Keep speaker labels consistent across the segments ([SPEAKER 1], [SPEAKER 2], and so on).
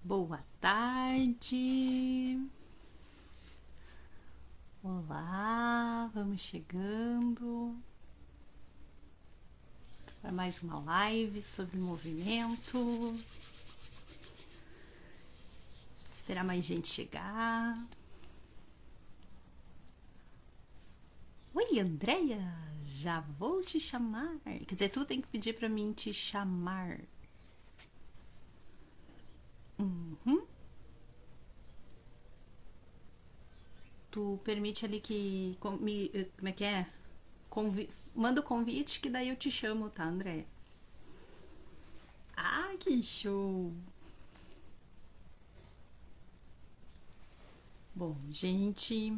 [SPEAKER 1] Boa tarde. Olá, vamos chegando para mais uma live sobre movimento. Esperar mais gente chegar. Oi, Andréia, já vou te chamar. Quer dizer, tu tem que pedir para mim te chamar. Tu permite ali que... como é que é? Manda o convite que daí eu te chamo, tá, Andréia? Ah, que show! Bom, gente,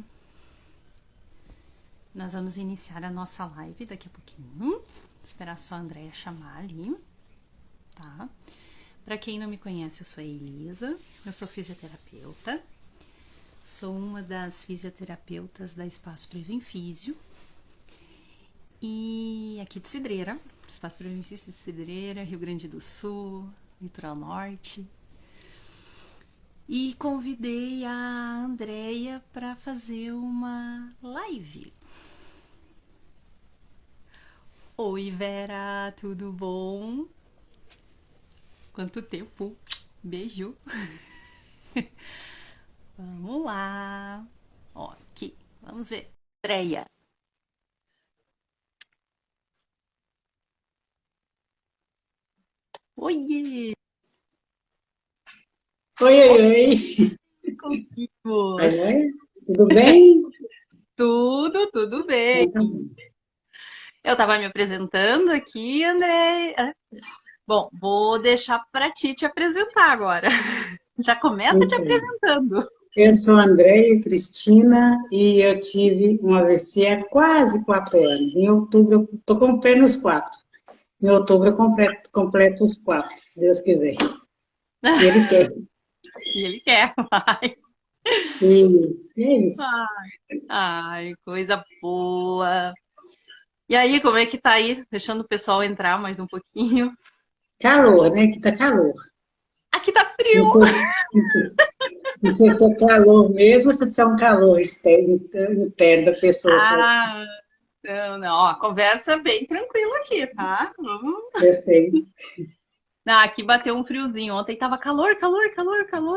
[SPEAKER 1] nós vamos iniciar a nossa live daqui a pouquinho. Esperar só a Andréia chamar ali, tá? Pra quem não me conhece, eu sou a Elisa, eu sou fisioterapeuta. Sou uma das fisioterapeutas da Espaço Prevenfísio. E aqui de Cidreira, Espaço Prevenfísio de Cidreira, Rio Grande do Sul, Litoral Norte. E convidei a Andréia para fazer uma live. Oi, Vera, tudo bom? Quanto tempo? Beijo. Vamos lá. Ó, aqui, vamos ver. Andréia. Oi!
[SPEAKER 2] Oi, oi.
[SPEAKER 1] Conseguimos!
[SPEAKER 2] Oi, tudo bem?
[SPEAKER 1] Tudo bem.
[SPEAKER 2] Então, tá bom.
[SPEAKER 1] Eu estava me apresentando aqui, Andréia. Bom, vou deixar para ti te apresentar agora. Já começa te
[SPEAKER 2] Então,
[SPEAKER 1] apresentando.
[SPEAKER 2] eu sou a Andréia Cristina e eu tive um AVC há quase 4 anos. Em outubro, eu estou com o pé nos 4. Em outubro, eu completo os 4, se Deus quiser. E Ele quer.
[SPEAKER 1] E ele quer, vai.
[SPEAKER 2] E é isso.
[SPEAKER 1] Ai, coisa boa. E aí, como é que tá aí? Deixando o pessoal entrar mais um pouquinho.
[SPEAKER 2] Calor, né? Que tá calor.
[SPEAKER 1] Aqui tá
[SPEAKER 2] Não
[SPEAKER 1] frio.
[SPEAKER 2] sei, não sei se é calor mesmo ou se é um calor interno da pessoa.
[SPEAKER 1] Ah, não. Ó, conversa bem tranquila aqui, tá?
[SPEAKER 2] Eu sei.
[SPEAKER 1] Não, aqui bateu um friozinho. Ontem tava calor,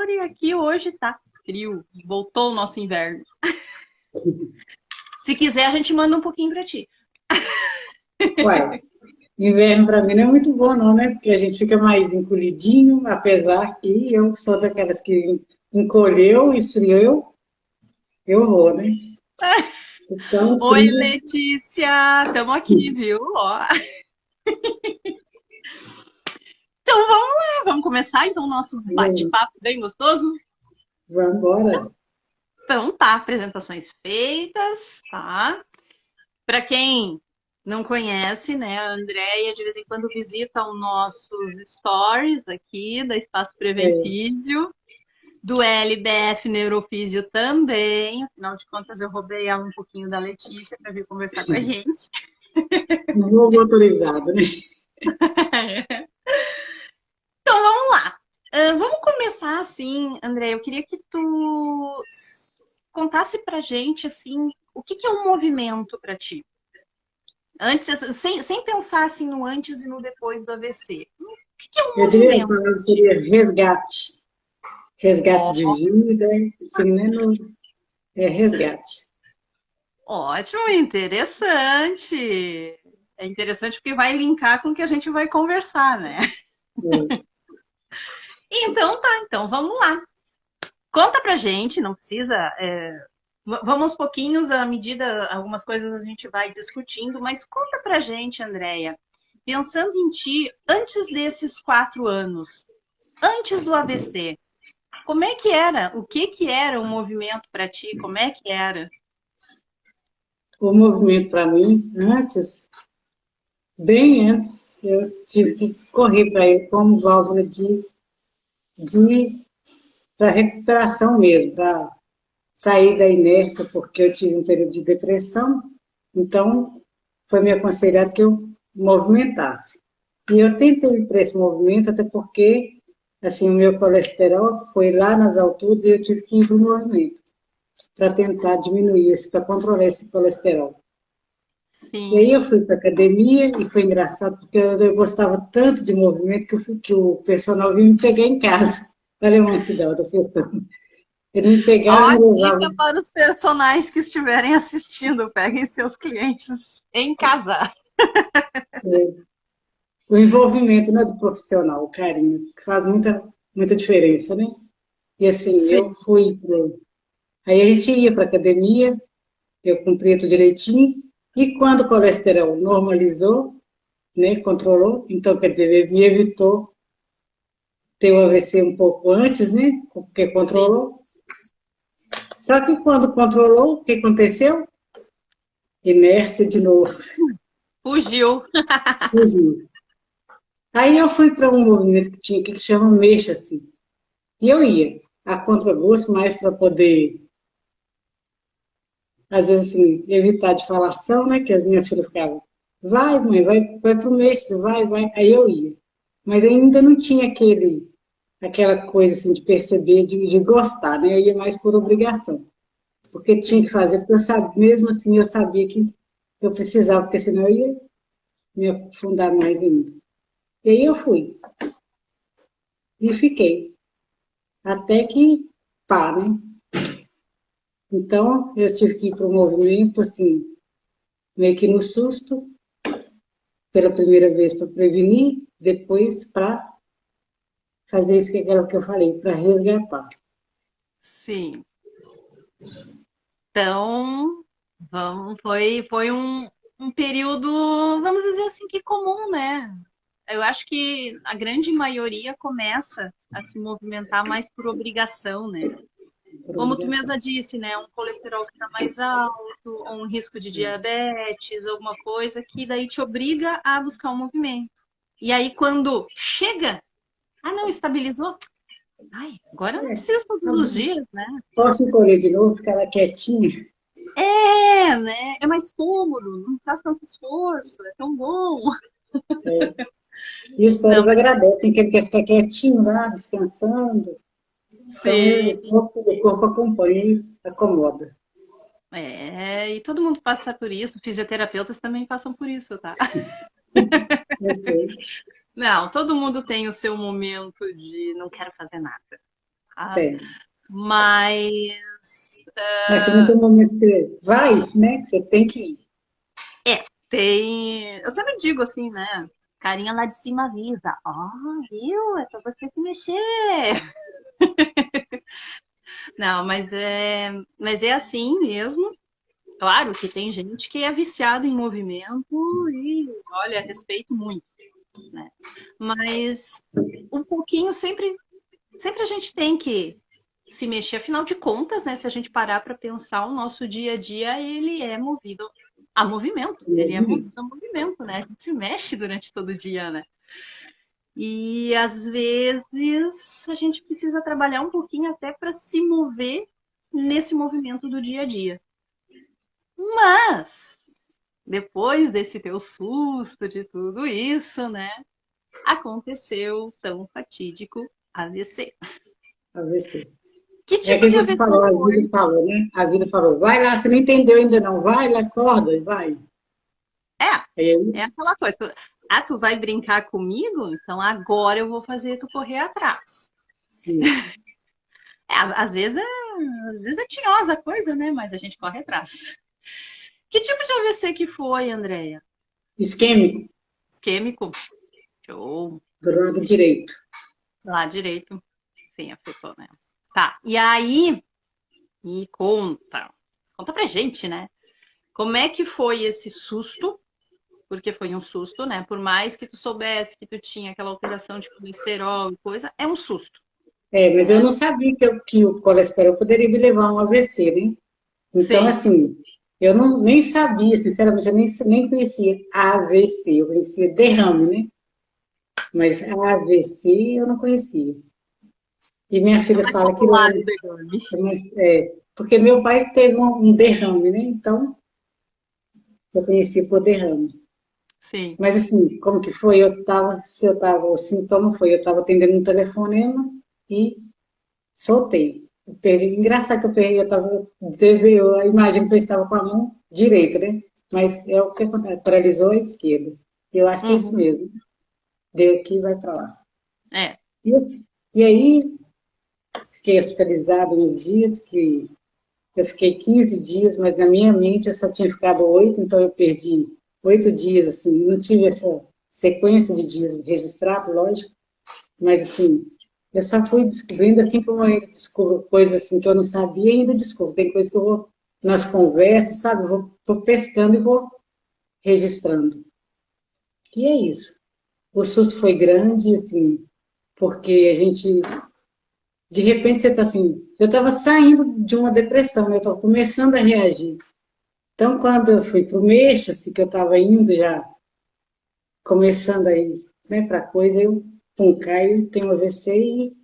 [SPEAKER 1] e aqui hoje tá frio. Voltou o nosso inverno. Se quiser, a gente manda um pouquinho pra ti.
[SPEAKER 2] Uai, inverno para mim não é muito bom não, né? Porque a gente fica mais encolhidinho, apesar que eu sou daquelas que encolheu, esfriou, eu vou, né? Então,
[SPEAKER 1] Oi,
[SPEAKER 2] frio,
[SPEAKER 1] Letícia! Tamo aqui, viu? Ó. Então vamos lá, vamos começar então o nosso bate-papo bem gostoso?
[SPEAKER 2] vamos embora.
[SPEAKER 1] Então tá, apresentações feitas, tá? Para quem não conhece, né, a Andréia de vez em quando visita os nossos stories aqui da Espaço
[SPEAKER 2] É,
[SPEAKER 1] Prevenfísio, do LBF Neurofísio também. Afinal de contas, eu roubei ela um pouquinho da Letícia para vir conversar com a gente.
[SPEAKER 2] não vou autorizado, né?
[SPEAKER 1] Então vamos lá. Vamos começar assim, André. Eu queria que tu contasse pra gente assim, o que que é um movimento para ti? Antes, sem pensar assim no antes e no depois do AVC. O que que é um
[SPEAKER 2] Eu diria que a
[SPEAKER 1] movimento
[SPEAKER 2] palavra
[SPEAKER 1] para ti?
[SPEAKER 2] seria resgate. Resgate de
[SPEAKER 1] Ó,
[SPEAKER 2] vida, assim, né? É resgate.
[SPEAKER 1] ótimo, interessante. É interessante porque vai linkar com o que a gente vai conversar, né?
[SPEAKER 2] É.
[SPEAKER 1] Então tá, então vamos lá. Conta pra gente, não precisa. Vamos aos pouquinhos, à medida, algumas coisas a gente vai discutindo, mas conta pra gente, Andréia, pensando em ti, antes desses 4 anos, antes do AVC, como é que era? O que que era o movimento para ti? Como é que era?
[SPEAKER 2] O movimento para mim, antes, bem antes, eu tive que correr para ele como válvula de para recuperação mesmo, para sair da inércia, porque eu tive um período de depressão, então foi me aconselhado que eu movimentasse. E eu tentei ir para esse movimento, até porque, assim, o meu colesterol foi lá nas alturas e eu tive que ir para o movimento, para tentar diminuir esse, para controlar esse colesterol. E aí
[SPEAKER 1] Sim.
[SPEAKER 2] eu fui para academia e foi engraçado, porque eu gostava tanto de movimento que o personal vinha me pegar em casa. Olha a mansidão da pessoa. Ele me pegava e
[SPEAKER 1] Ó,
[SPEAKER 2] me levava.
[SPEAKER 1] dica para os personagens que estiverem assistindo: peguem seus clientes em casa.
[SPEAKER 2] O envolvimento, né, do profissional, o carinho, que faz muita diferença, né? E assim, eu
[SPEAKER 1] Sim,
[SPEAKER 2] fui. Aí a gente ia para academia, eu cumpria tudo direitinho, e quando o colesterol normalizou, né, controlou, então, quer dizer, me evitou ter o AVC um pouco antes, né, porque
[SPEAKER 1] sim.
[SPEAKER 2] controlou. Só que quando controlou, o que aconteceu? Inércia de novo,
[SPEAKER 1] Fugiu.
[SPEAKER 2] fugiu. Aí eu fui para um movimento que tinha aqui que chama Mexa, assim. E eu ia, a contragosto, mais para poder, às vezes, assim, evitar de falação, né? Que as minhas filhas ficavam, vai, mãe, vai pro Mexa, vai. Aí eu ia. Mas ainda não tinha aquela coisa, assim, de perceber, de gostar, né? Eu ia mais por obrigação. Porque tinha que
[SPEAKER 1] Sim.
[SPEAKER 2] fazer, porque eu sabia, mesmo assim, eu sabia que eu precisava, porque senão eu ia me aprofundar mais ainda. E aí eu fui, e fiquei. Até que, pá, né? Então, eu tive que ir para o movimento, assim, meio que no susto, pela primeira vez para prevenir, depois para fazer isso que é aquilo que eu falei, para resgatar.
[SPEAKER 1] Sim. Então, foi um período, vamos dizer assim, que comum, né? Eu acho que a grande maioria começa a se movimentar mais por obrigação, né?
[SPEAKER 2] Por
[SPEAKER 1] Como tu
[SPEAKER 2] obrigação.
[SPEAKER 1] mesma disse, né? Um colesterol que está mais alto, ou um risco de diabetes, alguma coisa que daí te obriga a buscar um movimento. E aí, quando chega, ah, não, estabilizou. Ai, agora eu não
[SPEAKER 2] É,
[SPEAKER 1] preciso todos
[SPEAKER 2] tá
[SPEAKER 1] os
[SPEAKER 2] bom.
[SPEAKER 1] dias, né?
[SPEAKER 2] Posso encolher de novo, ficar lá quietinha?
[SPEAKER 1] É, né? É mais cômodo, não faz tanto esforço, é tão bom.
[SPEAKER 2] E o
[SPEAKER 1] Não,
[SPEAKER 2] cérebro agradece, tem que ele quer ficar quietinho lá, descansando. Então,
[SPEAKER 1] sim.
[SPEAKER 2] o corpo acompanha e acomoda.
[SPEAKER 1] E todo mundo passa por isso, fisioterapeutas também passam por isso, tá?
[SPEAKER 2] Eu sei,
[SPEAKER 1] Não, todo mundo tem o seu momento de não quero fazer nada, tá?
[SPEAKER 2] tem.
[SPEAKER 1] Mas
[SPEAKER 2] Mas também tem um momento que você vai, né? Que você tem que ir.
[SPEAKER 1] tem. Eu sempre digo assim, né? Carinha lá de cima avisa. Ó, viu? É pra você se mexer. Não, mas é assim mesmo. Claro que tem gente que é viciado em movimento e, olha, respeito muito, né? Mas um pouquinho sempre a gente tem que se mexer. Afinal de contas, né? Se a gente parar para pensar, o nosso dia a dia ele é movido a movimento. Ele é movido a movimento, né? A gente se mexe durante todo o dia, né? E às vezes a gente precisa trabalhar um pouquinho até para se mover nesse movimento do dia a dia. Mas depois desse teu susto de tudo isso, né? Aconteceu o tão fatídico AVC.
[SPEAKER 2] A ver.
[SPEAKER 1] Que
[SPEAKER 2] É
[SPEAKER 1] tipo
[SPEAKER 2] aquilo
[SPEAKER 1] de
[SPEAKER 2] que você
[SPEAKER 1] AVC
[SPEAKER 2] falou, a
[SPEAKER 1] foi?
[SPEAKER 2] vida falou, né? A vida falou, vai lá, você não entendeu ainda não, vai lá, acorda e vai.
[SPEAKER 1] É
[SPEAKER 2] Aí,
[SPEAKER 1] aquela coisa. Tu vai brincar comigo? Então agora eu vou fazer tu correr atrás.
[SPEAKER 2] isso.
[SPEAKER 1] Às vezes é tinhosa a coisa, né? Mas a gente corre atrás. Que tipo de AVC que foi, Andréia?
[SPEAKER 2] Isquêmico,
[SPEAKER 1] Isquêmico? Show.
[SPEAKER 2] do lado direito.
[SPEAKER 1] Lá direito. Sim, afetou, né? Tá. E aí, me conta. Conta pra gente, né? Como é que foi esse susto? Porque foi um susto, né? Por mais que tu soubesse que tu tinha aquela alteração de colesterol e coisa, é um susto,
[SPEAKER 2] É, mas eu
[SPEAKER 1] né?
[SPEAKER 2] não sabia que o colesterol poderia me levar a um AVC, né? Então,
[SPEAKER 1] Sim.
[SPEAKER 2] assim, eu não, nem sabia, sinceramente, eu nem conhecia AVC, eu conhecia derrame, né? Mas AVC eu não conhecia. E minha
[SPEAKER 1] É
[SPEAKER 2] filha
[SPEAKER 1] mais
[SPEAKER 2] fala que lá,
[SPEAKER 1] popular o derrame.
[SPEAKER 2] porque meu pai teve um derrame, né? Então, eu conheci por derrame.
[SPEAKER 1] Sim.
[SPEAKER 2] Mas assim, como que foi? O sintoma foi, eu estava atendendo um telefonema e soltei. Eu perdi, engraçado que eu perdi, eu imagino que eu estava com a mão direita, né? Mas é o que acontece, paralisou a esquerda. Eu acho que é isso
[SPEAKER 1] Uhum.
[SPEAKER 2] mesmo. Deu aqui e vai para lá.
[SPEAKER 1] É.
[SPEAKER 2] E, e aí, fiquei hospitalizada uns dias, que eu fiquei 15 dias, mas na minha mente eu só tinha ficado 8, então eu perdi 8 dias, assim, não tive essa sequência de dias registrado, lógico, mas assim, eu só fui descobrindo, assim como eu ainda descubro coisas assim que eu não sabia, ainda descubro. Tem coisas que eu vou nas conversas, sabe? Eu vou pescando e vou registrando. E é isso. O susto foi grande, assim, porque a gente, de repente você está assim, eu estava saindo de uma depressão, né? Eu estava começando a reagir. Então, quando eu fui para o Meixo, assim, que eu estava indo já, começando aí, né, para coisa, eu, pum, caio, tenho AVC e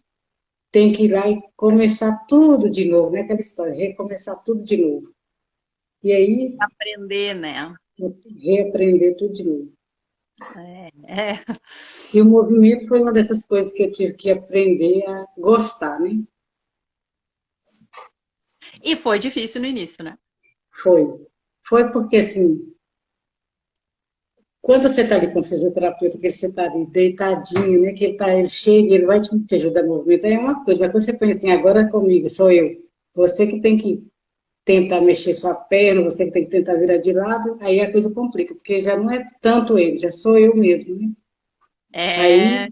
[SPEAKER 2] tenho que ir lá e começar tudo de novo, né, aquela história, recomeçar tudo de novo. E aí,
[SPEAKER 1] Aprender, né?
[SPEAKER 2] reaprender tudo de novo.
[SPEAKER 1] É.
[SPEAKER 2] E o movimento foi uma dessas coisas que eu tive que aprender a gostar, né?
[SPEAKER 1] E foi difícil no início, né?
[SPEAKER 2] Foi. Foi porque, assim, quando você está ali com o fisioterapeuta, que você está ali deitadinho, né? Ele chega, ele vai te ajudar a movimentar, é uma coisa. Mas quando você pensa assim, agora é comigo, sou eu. Você que tem que tentar mexer sua perna, você que tem que tentar virar de lado, aí a coisa complica, porque já não é tanto ele, já sou eu mesmo, né?
[SPEAKER 1] É,
[SPEAKER 2] Aí,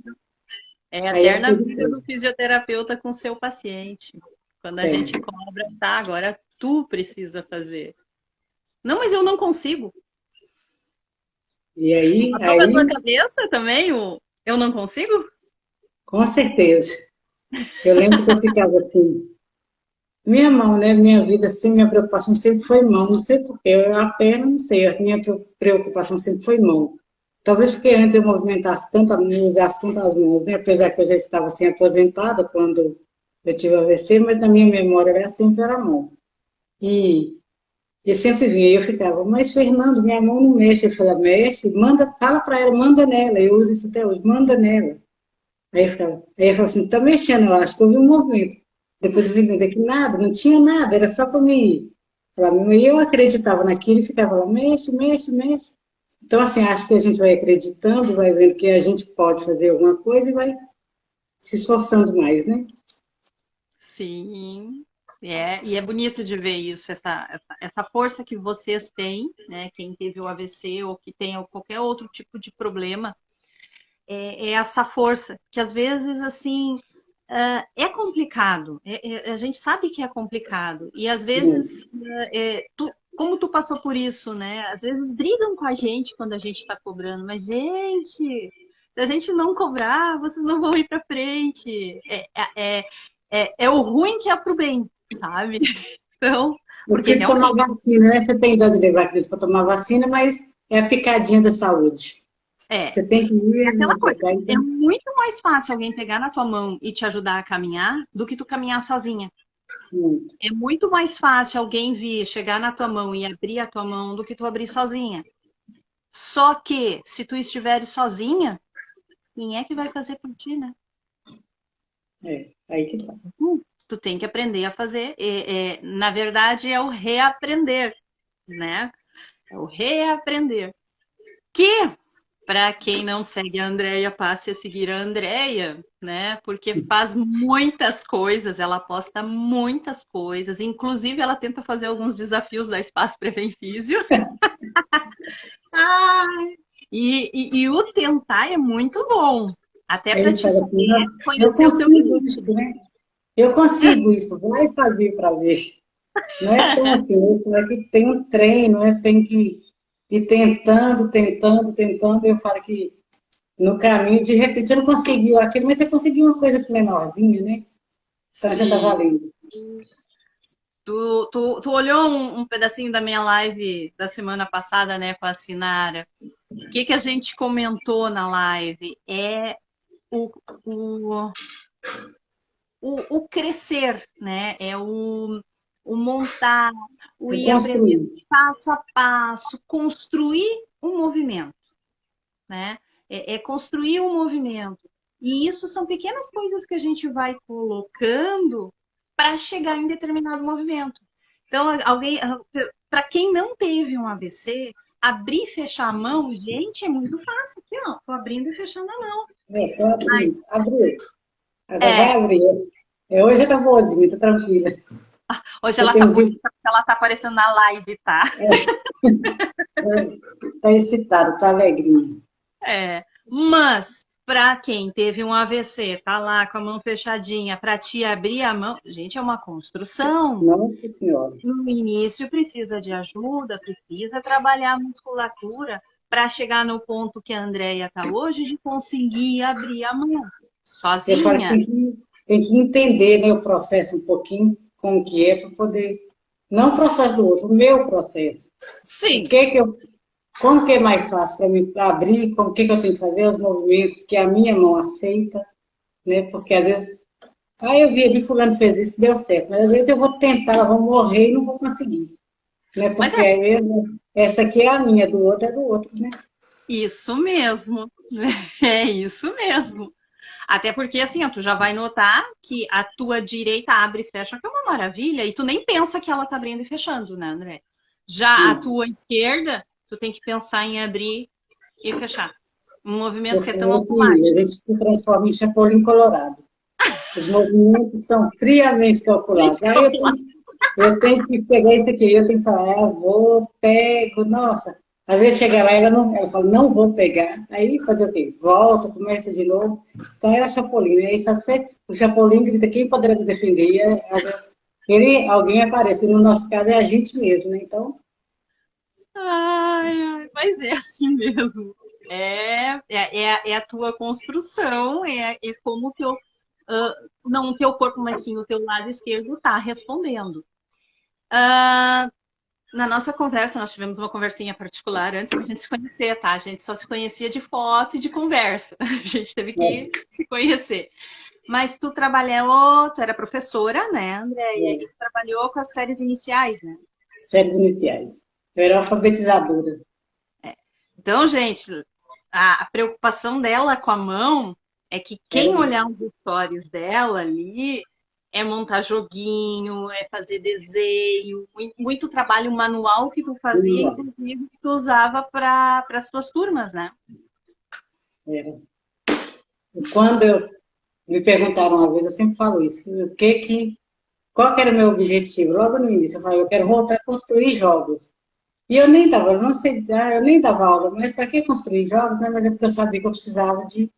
[SPEAKER 1] é a
[SPEAKER 2] aí a
[SPEAKER 1] eterna
[SPEAKER 2] coisa
[SPEAKER 1] briga
[SPEAKER 2] pega.
[SPEAKER 1] do fisioterapeuta com seu paciente. Quando a gente
[SPEAKER 2] É.
[SPEAKER 1] cobra, tá, agora tu precisa fazer. Não, mas eu não consigo.
[SPEAKER 2] E aí,
[SPEAKER 1] Passou pela tua
[SPEAKER 2] aí,
[SPEAKER 1] cabeça também o eu não consigo?
[SPEAKER 2] com certeza. Eu lembro que eu ficava assim, minha mão, né? Minha vida, assim, minha preocupação sempre foi mão, não sei porquê, a perna, não sei, a minha preocupação sempre foi mão. Talvez porque antes eu movimentasse tanto, não usasse tantas mãos, né? Apesar que eu já estava assim aposentada quando eu tive AVC, mas na minha memória era sempre era mão. E eu sempre vinha, e eu ficava, mas Fernando, minha mão não mexe. Ele falou, mexe, manda, fala para ela, manda nela. Eu uso isso até hoje, manda nela. Aí eu falava assim, tá mexendo, eu acho que eu vi um movimento. Depois eu vi entender que nada, não tinha nada, era só para me falar. E eu acreditava naquilo e ficava lá, mexe, mexe, mexe. Então, assim, acho que a gente vai acreditando, vai vendo que a gente pode fazer alguma coisa e vai se esforçando mais, né?
[SPEAKER 1] Sim. E é bonito de ver isso, essa força que vocês têm, né? Quem teve o AVC ou que tem qualquer outro tipo de problema, é essa força, que às vezes, assim, é complicado. A gente sabe que é complicado. E às vezes, como tu passou por isso, né? Às vezes brigam com a gente quando a gente está cobrando, mas, gente, se a gente não cobrar, vocês não vão ir para frente. É o ruim que é pro bem, sabe? Então,
[SPEAKER 2] Eu
[SPEAKER 1] porque
[SPEAKER 2] tive que tomar
[SPEAKER 1] realmente
[SPEAKER 2] vacina, né? Você tem dó de levar a criança para tomar vacina, mas é a picadinha da saúde.
[SPEAKER 1] é
[SPEAKER 2] Você tem que
[SPEAKER 1] é
[SPEAKER 2] ir
[SPEAKER 1] aquela
[SPEAKER 2] e
[SPEAKER 1] coisa.
[SPEAKER 2] pegar
[SPEAKER 1] É
[SPEAKER 2] e
[SPEAKER 1] muito mais fácil alguém pegar na tua mão e te ajudar a caminhar do que tu caminhar sozinha.
[SPEAKER 2] muito.
[SPEAKER 1] É muito mais fácil alguém vir, chegar na tua mão e abrir a tua mão do que tu abrir sozinha. Só que, se tu estiveres sozinha, quem é que vai fazer por ti, né?
[SPEAKER 2] É, aí que tá.
[SPEAKER 1] Tu tem que aprender a fazer. Na verdade, é o reaprender, né? É o reaprender. Que, para quem não segue a Andrea, passe a seguir a Andrea, né? Porque faz muitas coisas, ela posta muitas coisas, inclusive ela tenta fazer alguns desafios da Espaço Prevem Físio. E o tentar é muito bom, até
[SPEAKER 2] Aí
[SPEAKER 1] para
[SPEAKER 2] eles
[SPEAKER 1] te
[SPEAKER 2] falam assim,
[SPEAKER 1] saber
[SPEAKER 2] não, eu
[SPEAKER 1] conhecer o teu
[SPEAKER 2] consigo
[SPEAKER 1] limite.
[SPEAKER 2] isso, né? Eu consigo isso, vai fazer para ver. Não é tão assim, é que tem um treino, tem que ir tentando, tentando, tentando. Eu falo que no caminho, de repente, você não conseguiu aquilo, mas você conseguiu uma coisa menorzinha, né? Então já está
[SPEAKER 1] Sim.
[SPEAKER 2] valendo.
[SPEAKER 1] Tu olhou um pedacinho da minha live da semana passada, né, com a Sinara. O que a gente comentou na live? É o, o, o crescer, né? É o montar, o
[SPEAKER 2] E
[SPEAKER 1] ir
[SPEAKER 2] construir.
[SPEAKER 1] aprendendo passo a passo, construir um movimento, né? É construir um movimento. E isso são pequenas coisas que a gente vai colocando para chegar em determinado movimento. Então, alguém, para quem não teve um AVC, abrir e fechar a mão, gente, é muito fácil aqui, ó. Tô abrindo e fechando a mão.
[SPEAKER 2] Tô abrindo.
[SPEAKER 1] Mas
[SPEAKER 2] Abriu. Agora vai
[SPEAKER 1] é,
[SPEAKER 2] abrir. Hoje tá boazinha, tá tranquila.
[SPEAKER 1] hoje
[SPEAKER 2] Eu
[SPEAKER 1] ela tá
[SPEAKER 2] tenho dia,
[SPEAKER 1] bonita porque ela tá aparecendo na live, tá?
[SPEAKER 2] tá excitado, tá alegrinha.
[SPEAKER 1] É. Mas para quem teve um AVC, tá lá com a mão fechadinha, para te abrir a mão, gente, é uma construção.
[SPEAKER 2] Nossa Senhora.
[SPEAKER 1] No início precisa de ajuda, precisa trabalhar a musculatura para chegar no ponto que a Andrea está hoje de conseguir abrir a mão
[SPEAKER 2] Eu falo que
[SPEAKER 1] sozinha.
[SPEAKER 2] tem que entender, né, o processo um pouquinho, como que é, para poder. Não o processo do outro, o meu processo. O
[SPEAKER 1] Sim,
[SPEAKER 2] que que eu, como que é mais fácil para mim abrir, como que eu tenho que fazer os movimentos que a minha mão aceita, né? Porque às vezes, eu vi ali, fulano fez isso, deu certo, mas às vezes eu vou tentar, eu vou morrer e não vou conseguir, né?
[SPEAKER 1] mas
[SPEAKER 2] Porque
[SPEAKER 1] é
[SPEAKER 2] aí essa aqui é a minha, do outro é do outro, né?
[SPEAKER 1] isso mesmo. É isso mesmo. Até porque, assim, ó, tu já vai notar que a tua direita abre e fecha, que é uma maravilha, e tu nem pensa que ela tá abrindo e fechando, né, André? Já a
[SPEAKER 2] Não.
[SPEAKER 1] tua esquerda, tu tem que pensar em abrir e fechar. Um movimento
[SPEAKER 2] Eu
[SPEAKER 1] que é tão
[SPEAKER 2] falo que a
[SPEAKER 1] automático.
[SPEAKER 2] gente se transforma em Chapolin Colorado. Os movimentos são friamente calculados. Aí eu tenho que pegar isso aqui, eu tenho que falar, vou, pego, nossa. Às vezes chega lá, ela fala, não vou pegar. Aí fazer o quê? Volta, começa de novo. Então é o Chapolin, né? Aí só que o Chapolin grita, quem poderá me defender? E alguém aparece. No nosso caso é a gente mesmo, né? Então,
[SPEAKER 1] Ai, ai, mas é assim mesmo. É a tua construção, é como o teu, não o teu corpo, mas sim o teu lado esquerdo está respondendo. Ah, na nossa conversa, nós tivemos uma conversinha particular antes para a gente se conhecer, tá? A gente só se conhecia de foto e de conversa. A gente teve que
[SPEAKER 2] é,
[SPEAKER 1] se conhecer. Mas tu trabalhou, tu era professora, né, Andréia? E
[SPEAKER 2] é,
[SPEAKER 1] tu trabalhou com as séries iniciais, né?
[SPEAKER 2] séries iniciais. Eu era alfabetizadora.
[SPEAKER 1] Então, gente, a preocupação dela com a mão é que
[SPEAKER 2] Era
[SPEAKER 1] quem
[SPEAKER 2] isso.
[SPEAKER 1] olhar os stories dela ali é montar joguinho, é fazer desenho, muito trabalho manual que tu fazia,
[SPEAKER 2] Manual.
[SPEAKER 1] inclusive que tu usava para as tuas turmas, né?
[SPEAKER 2] Era. E quando me perguntaram uma vez, eu sempre falo isso, qual que era o meu objetivo? Logo no início, eu falei, eu quero voltar a construir jogos. E eu não sei, eu nem dava aula, mas para que construir jogos? Né? Mas é porque eu sabia que eu precisava de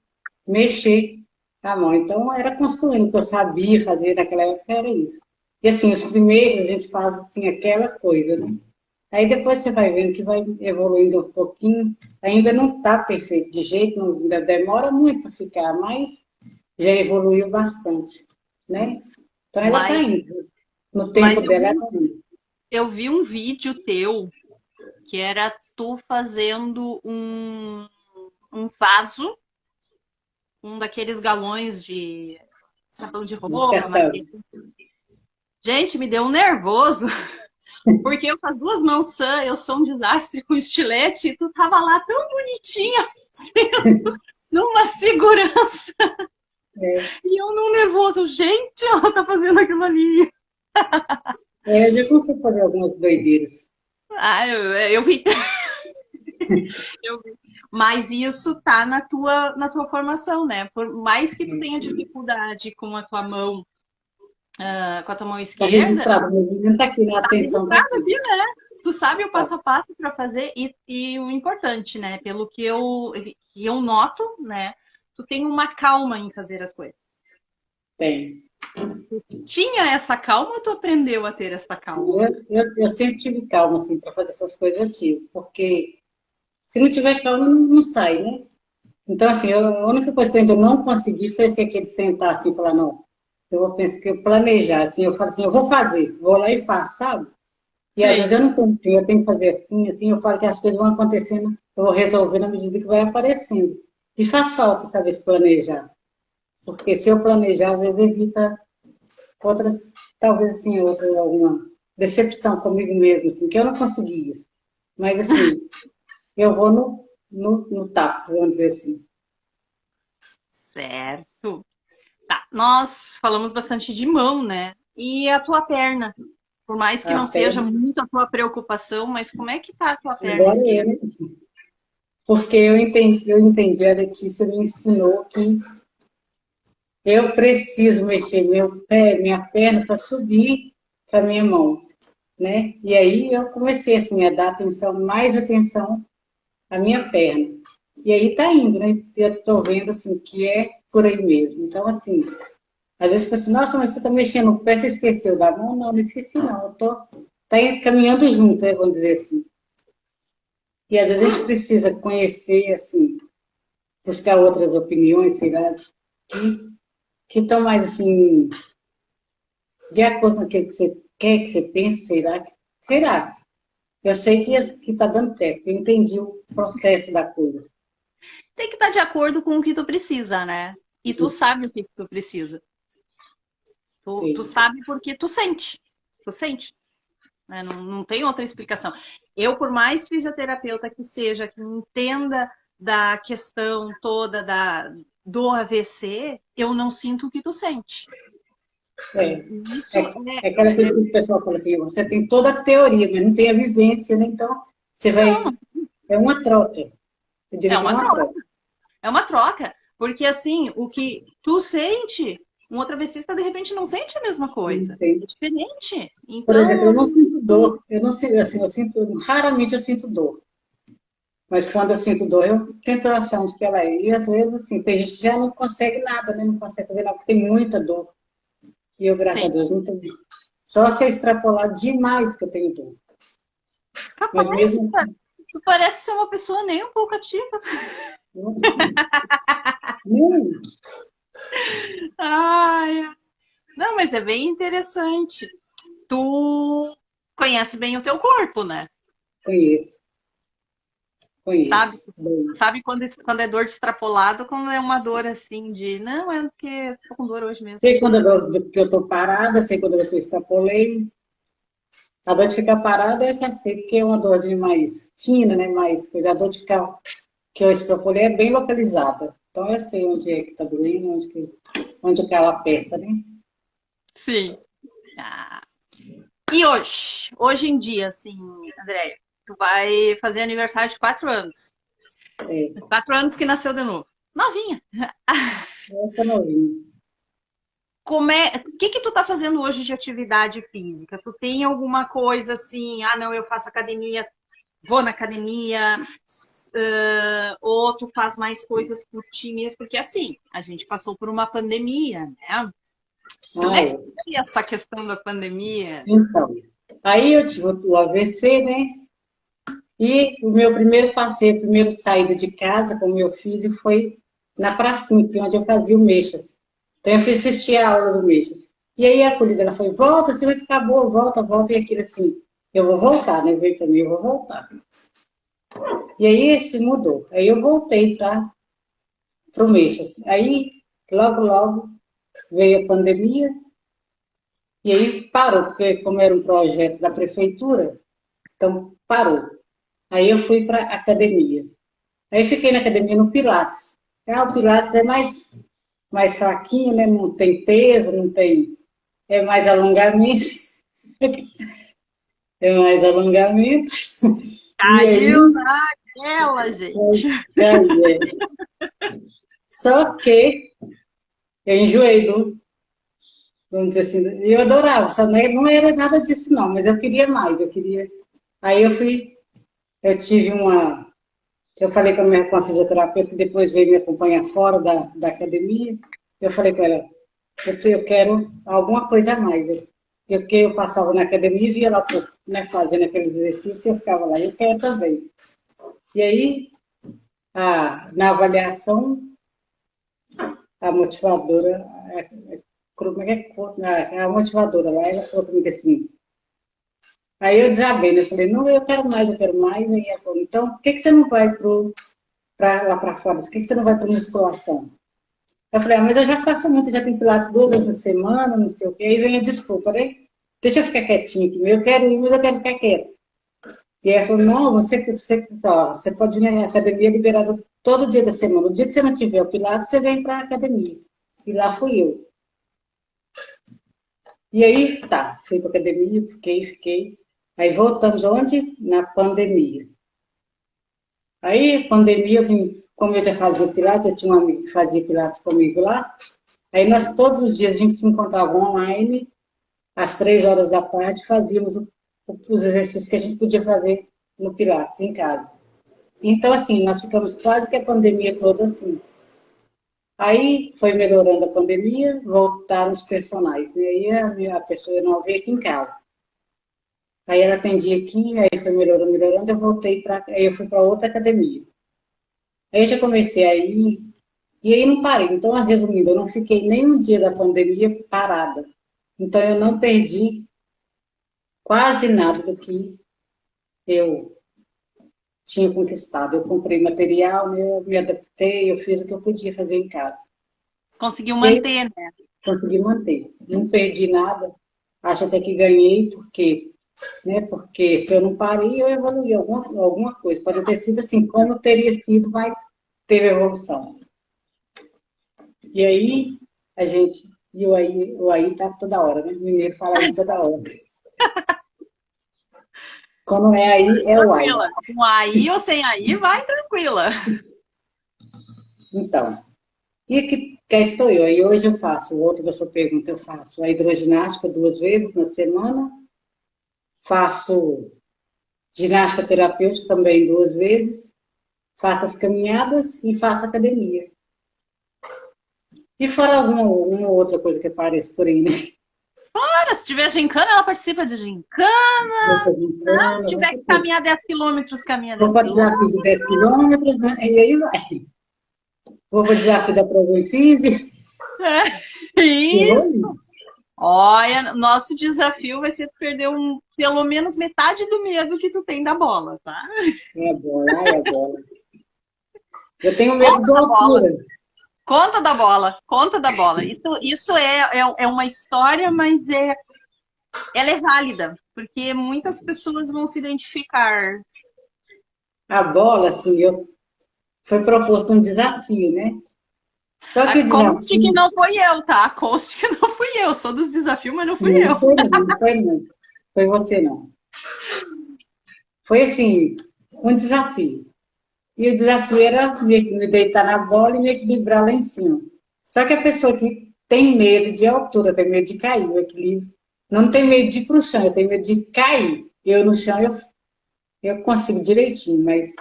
[SPEAKER 2] mexer a mão. Então, era construindo, o que eu sabia fazer naquela época era isso. E assim, os primeiros a gente faz assim, aquela coisa, né? Aí depois você vai vendo que vai evoluindo um pouquinho. Ainda não está perfeito de jeito, ainda demora muito a ficar, mas já evoluiu bastante, né? Então ela está
[SPEAKER 1] Mas,
[SPEAKER 2] indo. No tempo
[SPEAKER 1] mas
[SPEAKER 2] dela, ela está indo.
[SPEAKER 1] eu vi um vídeo teu que era tu fazendo um vaso, um daqueles galões de sabão de roupa,
[SPEAKER 2] Descartável.
[SPEAKER 1] gente, me deu um nervoso, porque eu com as duas mãos sã, eu sou um desastre com estilete, e tu tava lá tão bonitinha, sendo numa segurança,
[SPEAKER 2] É,
[SPEAKER 1] e eu num nervoso, gente, ela tá fazendo aquilo ali.
[SPEAKER 2] eu já consigo fazer algumas doideiras.
[SPEAKER 1] Ah, eu vi, eu vi. Mas isso tá na tua formação, né? Por mais que tu tenha dificuldade com a tua mão
[SPEAKER 2] Está
[SPEAKER 1] esquerda,
[SPEAKER 2] registrado, meu menino está aqui, na
[SPEAKER 1] tá
[SPEAKER 2] atenção está
[SPEAKER 1] registrado
[SPEAKER 2] aqui.
[SPEAKER 1] aqui, né? Tu sabe o
[SPEAKER 2] Tá,
[SPEAKER 1] passo a passo para fazer e o importante, né? Pelo que eu noto, né? Tu tem uma calma em fazer as coisas.
[SPEAKER 2] tem.
[SPEAKER 1] Tinha essa calma ou tu aprendeu a ter essa calma?
[SPEAKER 2] Eu sempre tive calma, assim, para fazer essas coisas, eu tive. Porque se não tiver calma, não sai, né? Então, assim, a única coisa que eu ainda não consegui foi assim, aquele sentar assim e falar, não, eu vou pensar que eu planejar, assim, eu falo assim, eu vou fazer, vou lá e faço, sabe? E às vezes
[SPEAKER 1] Sim.
[SPEAKER 2] eu não penso assim, eu tenho que fazer assim, assim, eu falo que as coisas vão acontecendo, eu vou resolvendo à medida que vai aparecendo. E faz falta saber se planejar, porque se eu planejar, às vezes evita. outras, talvez assim, outra, alguma decepção comigo mesmo, assim, que eu não consegui isso. Mas assim, eu vou no tato, vamos dizer assim.
[SPEAKER 1] Certo. Tá, nós falamos bastante de mão, né? E a tua perna? Por mais que
[SPEAKER 2] A
[SPEAKER 1] não seja
[SPEAKER 2] perna,
[SPEAKER 1] muito a tua preocupação, mas como é que tá a tua perna
[SPEAKER 2] agora é,
[SPEAKER 1] esquerda?
[SPEAKER 2] né? Porque eu entendi, a Letícia me ensinou que eu preciso mexer meu pé, minha perna para subir para minha mão, né? E aí eu comecei assim a dar atenção, mais atenção à minha perna. E aí tá indo, né? Eu tô vendo assim que é por aí mesmo. Então assim, às vezes eu falo assim, nossa, mas você tá mexendo o pé, você esqueceu da mão? Não, não esqueci não. Eu tô tá caminhando junto, né? Vamos dizer assim. E às vezes a gente precisa conhecer assim, buscar outras opiniões, sei lá, que estão mais assim de acordo com aquilo que você quer, que você pensa, será? Será? Eu sei que está dando certo, eu entendi o processo da coisa.
[SPEAKER 1] Tem que estar de acordo com o que tu precisa, né? E tu sabe o que tu precisa. Tu
[SPEAKER 2] Sim.
[SPEAKER 1] sabe porque tu sente. Tu sente. Né? Não, não tem outra explicação. Eu, por mais fisioterapeuta que seja, que entenda da questão toda do AVC, eu não sinto o que tu sente.
[SPEAKER 2] É,
[SPEAKER 1] E isso
[SPEAKER 2] é aquela
[SPEAKER 1] é,
[SPEAKER 2] coisa que o pessoal fala assim, você tem toda a teoria, mas não tem a vivência, né? Então, você vai.
[SPEAKER 1] não,
[SPEAKER 2] É uma troca. Eu
[SPEAKER 1] é
[SPEAKER 2] diria que é
[SPEAKER 1] uma
[SPEAKER 2] uma
[SPEAKER 1] troca.
[SPEAKER 2] troca.
[SPEAKER 1] É uma troca. Porque assim, o que tu sente, um outro AVCista de repente não sente a mesma
[SPEAKER 2] Não
[SPEAKER 1] coisa.
[SPEAKER 2] sei.
[SPEAKER 1] É diferente.
[SPEAKER 2] Por exemplo, eu
[SPEAKER 1] Então,
[SPEAKER 2] não sinto dor. Eu não sinto, assim, eu sinto, raramente eu sinto dor. Mas quando eu sinto dor, eu tento achar onde que ela é. E às vezes, assim, tem gente que já não consegue nada, né? Não consegue fazer nada, porque tem muita dor. E eu, graças a
[SPEAKER 1] sim,
[SPEAKER 2] Deus, não tenho. Só se eu extrapolar demais que eu tenho dor. Mas
[SPEAKER 1] capaz,
[SPEAKER 2] mesmo
[SPEAKER 1] cara, tu parece ser uma pessoa nem um pouco ativa.
[SPEAKER 2] assim, não,
[SPEAKER 1] Ai, não, mas é bem interessante. Tu conhece bem o teu corpo, né?
[SPEAKER 2] conheço,
[SPEAKER 1] Sabe,
[SPEAKER 2] conheço. Bem,
[SPEAKER 1] sabe quando é dor de extrapolado, quando é uma dor assim de, não, é porque tô com dor hoje mesmo.
[SPEAKER 2] sei quando que eu estou parada, sei quando eu extrapolei. A dor de ficar parada eu já sei, porque é uma dor mais fina, né? Mais coisa. A dor de ficar que eu extrapolei é bem localizada. Então eu sei onde é que está doendo, onde que ela aperta, né?
[SPEAKER 1] Sim. Ah. E hoje? Hoje em dia, assim, André, tu vai fazer aniversário de 4 anos.
[SPEAKER 2] É,
[SPEAKER 1] 4 anos que nasceu de novo. Novinha.
[SPEAKER 2] essa novinha.
[SPEAKER 1] O que tu tá fazendo hoje de atividade física? Tu tem alguma coisa assim, ah, não, eu faço academia, vou na academia, ou tu faz mais coisas por ti mesmo? Porque assim, a gente passou por uma pandemia, né? Como é que
[SPEAKER 2] Ai,
[SPEAKER 1] foi essa questão da pandemia?
[SPEAKER 2] então, aí eu tive o AVC, né? E o meu primeiro passeio, a primeira saída de casa com o meu filho foi na pracinha, que é onde eu fazia o Meixas. Então eu fui assistir a aula do Meixas. E aí a acolhida, ela foi, volta, você vai ficar boa, volta, volta. E aquilo assim, eu vou voltar, né? Veio para mim, eu vou voltar. E aí se mudou. Aí eu voltei para o Meixas. Aí, logo veio a pandemia, e aí parou, porque como era um projeto da prefeitura, então parou. Aí eu fui para a academia. Aí fiquei na academia no Pilates. O Pilates é mais fraquinho, né? Não tem peso, não tem. É mais alongamento. É mais alongamento. E aí,
[SPEAKER 1] Caiu naquela, gente.
[SPEAKER 2] é. Só que eu enjoei vamos dizer assim, eu adorava, sabe? Não era nada disso não, mas eu queria mais, eu queria. Aí eu tive eu falei com a fisioterapeuta que depois veio me acompanhar fora da academia, eu falei com ela, eu quero alguma coisa a mais. Porque eu passava na academia e via lá, né, fazendo aqueles exercícios, eu ficava lá, eu quero também. E aí, na avaliação, a motivadora, como é que é? A motivadora lá, ela falou comigo assim, aí eu desabei, né? Eu falei, não, eu quero mais, eu quero mais. Aí ela falou, então, por que você não vai lá para fora? Por que você não vai para musculação? Eu falei, mas eu já faço muito, já tenho pilates 2 vezes na semana, não sei o quê. Aí vem a desculpa, né? Deixa eu ficar quietinho aqui, eu quero ir, mas eu quero ficar quieta. E aí ela falou, não, você pode ir na academia liberada todo dia da semana. O dia que você não tiver o pilates, você vem para a academia. E lá fui eu. E aí, tá, fui para academia, fiquei. Aí voltamos onde? Na pandemia. Aí, pandemia, eu vim, como eu já fazia pilates, eu tinha um amigo que fazia pilates comigo lá. Aí nós todos os dias a gente se encontrava online, às 3 horas da tarde, fazíamos os exercícios que a gente podia fazer no pilates, em casa. Então, assim, nós ficamos quase que a pandemia toda assim. Aí foi melhorando a pandemia, voltaram os personagens, né? Aí a pessoa não veio aqui em casa. Aí ela atendia aqui, aí foi melhorando, melhorando, eu voltei para, aí eu fui para outra academia. Aí eu já comecei aí, e aí não parei. Então, resumindo, eu não fiquei nem um dia da pandemia parada. Então, eu não perdi quase nada do que eu tinha conquistado. Eu comprei material, né, eu me adaptei, eu fiz o que eu podia fazer em casa.
[SPEAKER 1] Conseguiu
[SPEAKER 2] E aí,
[SPEAKER 1] manter, né?
[SPEAKER 2] consegui manter. Não perdi nada, acho até que ganhei, porque, né, porque se eu não parei, eu evoluí alguma coisa. Pode ter sido assim, como teria sido, mas teve evolução. E aí, a gente, e o aí tá toda hora, né? O mineiro fala aí toda hora. Quando é aí, é o aí.
[SPEAKER 1] Tranquila. Com aí ou sem aí, vai tranquila.
[SPEAKER 2] Então, e aqui cá estou eu. Aí hoje eu faço, outra pessoa pergunta, eu faço a hidroginástica 2 vezes na semana, faço ginástica terapêutica também 2 vezes, faço as caminhadas e faço academia. E fora alguma uma outra coisa que aparece por aí, né?
[SPEAKER 1] Ora, se tiver gincana, ela participa de gincana.
[SPEAKER 2] Vou fazer
[SPEAKER 1] Não, se
[SPEAKER 2] plano,
[SPEAKER 1] tiver que caminhar 10 quilômetros, caminha
[SPEAKER 2] vou
[SPEAKER 1] 10
[SPEAKER 2] para desafio
[SPEAKER 1] quilômetros.
[SPEAKER 2] de 10 quilômetros, né? E aí vai. Vou para desafio da prova em física,
[SPEAKER 1] É,
[SPEAKER 2] e vou
[SPEAKER 1] isso.
[SPEAKER 2] indo.
[SPEAKER 1] Olha, nosso desafio vai ser perder pelo menos metade do medo que tu tem da bola, tá?
[SPEAKER 2] É a bola, ai, a bola. Eu tenho medo de
[SPEAKER 1] Conta da bola.
[SPEAKER 2] altura.
[SPEAKER 1] Conta da bola. Conta da bola. Isso é uma história, mas ela é válida, porque muitas pessoas vão se identificar.
[SPEAKER 2] A bola, assim, foi proposto um desafio, né? Só que o
[SPEAKER 1] Conste que
[SPEAKER 2] desafio
[SPEAKER 1] não foi eu, tá? Conste que não fui eu. Sou dos desafios, mas não fui
[SPEAKER 2] não
[SPEAKER 1] eu.
[SPEAKER 2] foi não, não foi não. Foi você não. Foi assim, um desafio. E o desafio era me deitar na bola e me equilibrar lá em cima. Só que a pessoa que tem medo de altura, tem medo de cair, o equilíbrio, não tem medo de ir para o chão, eu tenho medo de cair. Eu no chão, eu consigo direitinho, mas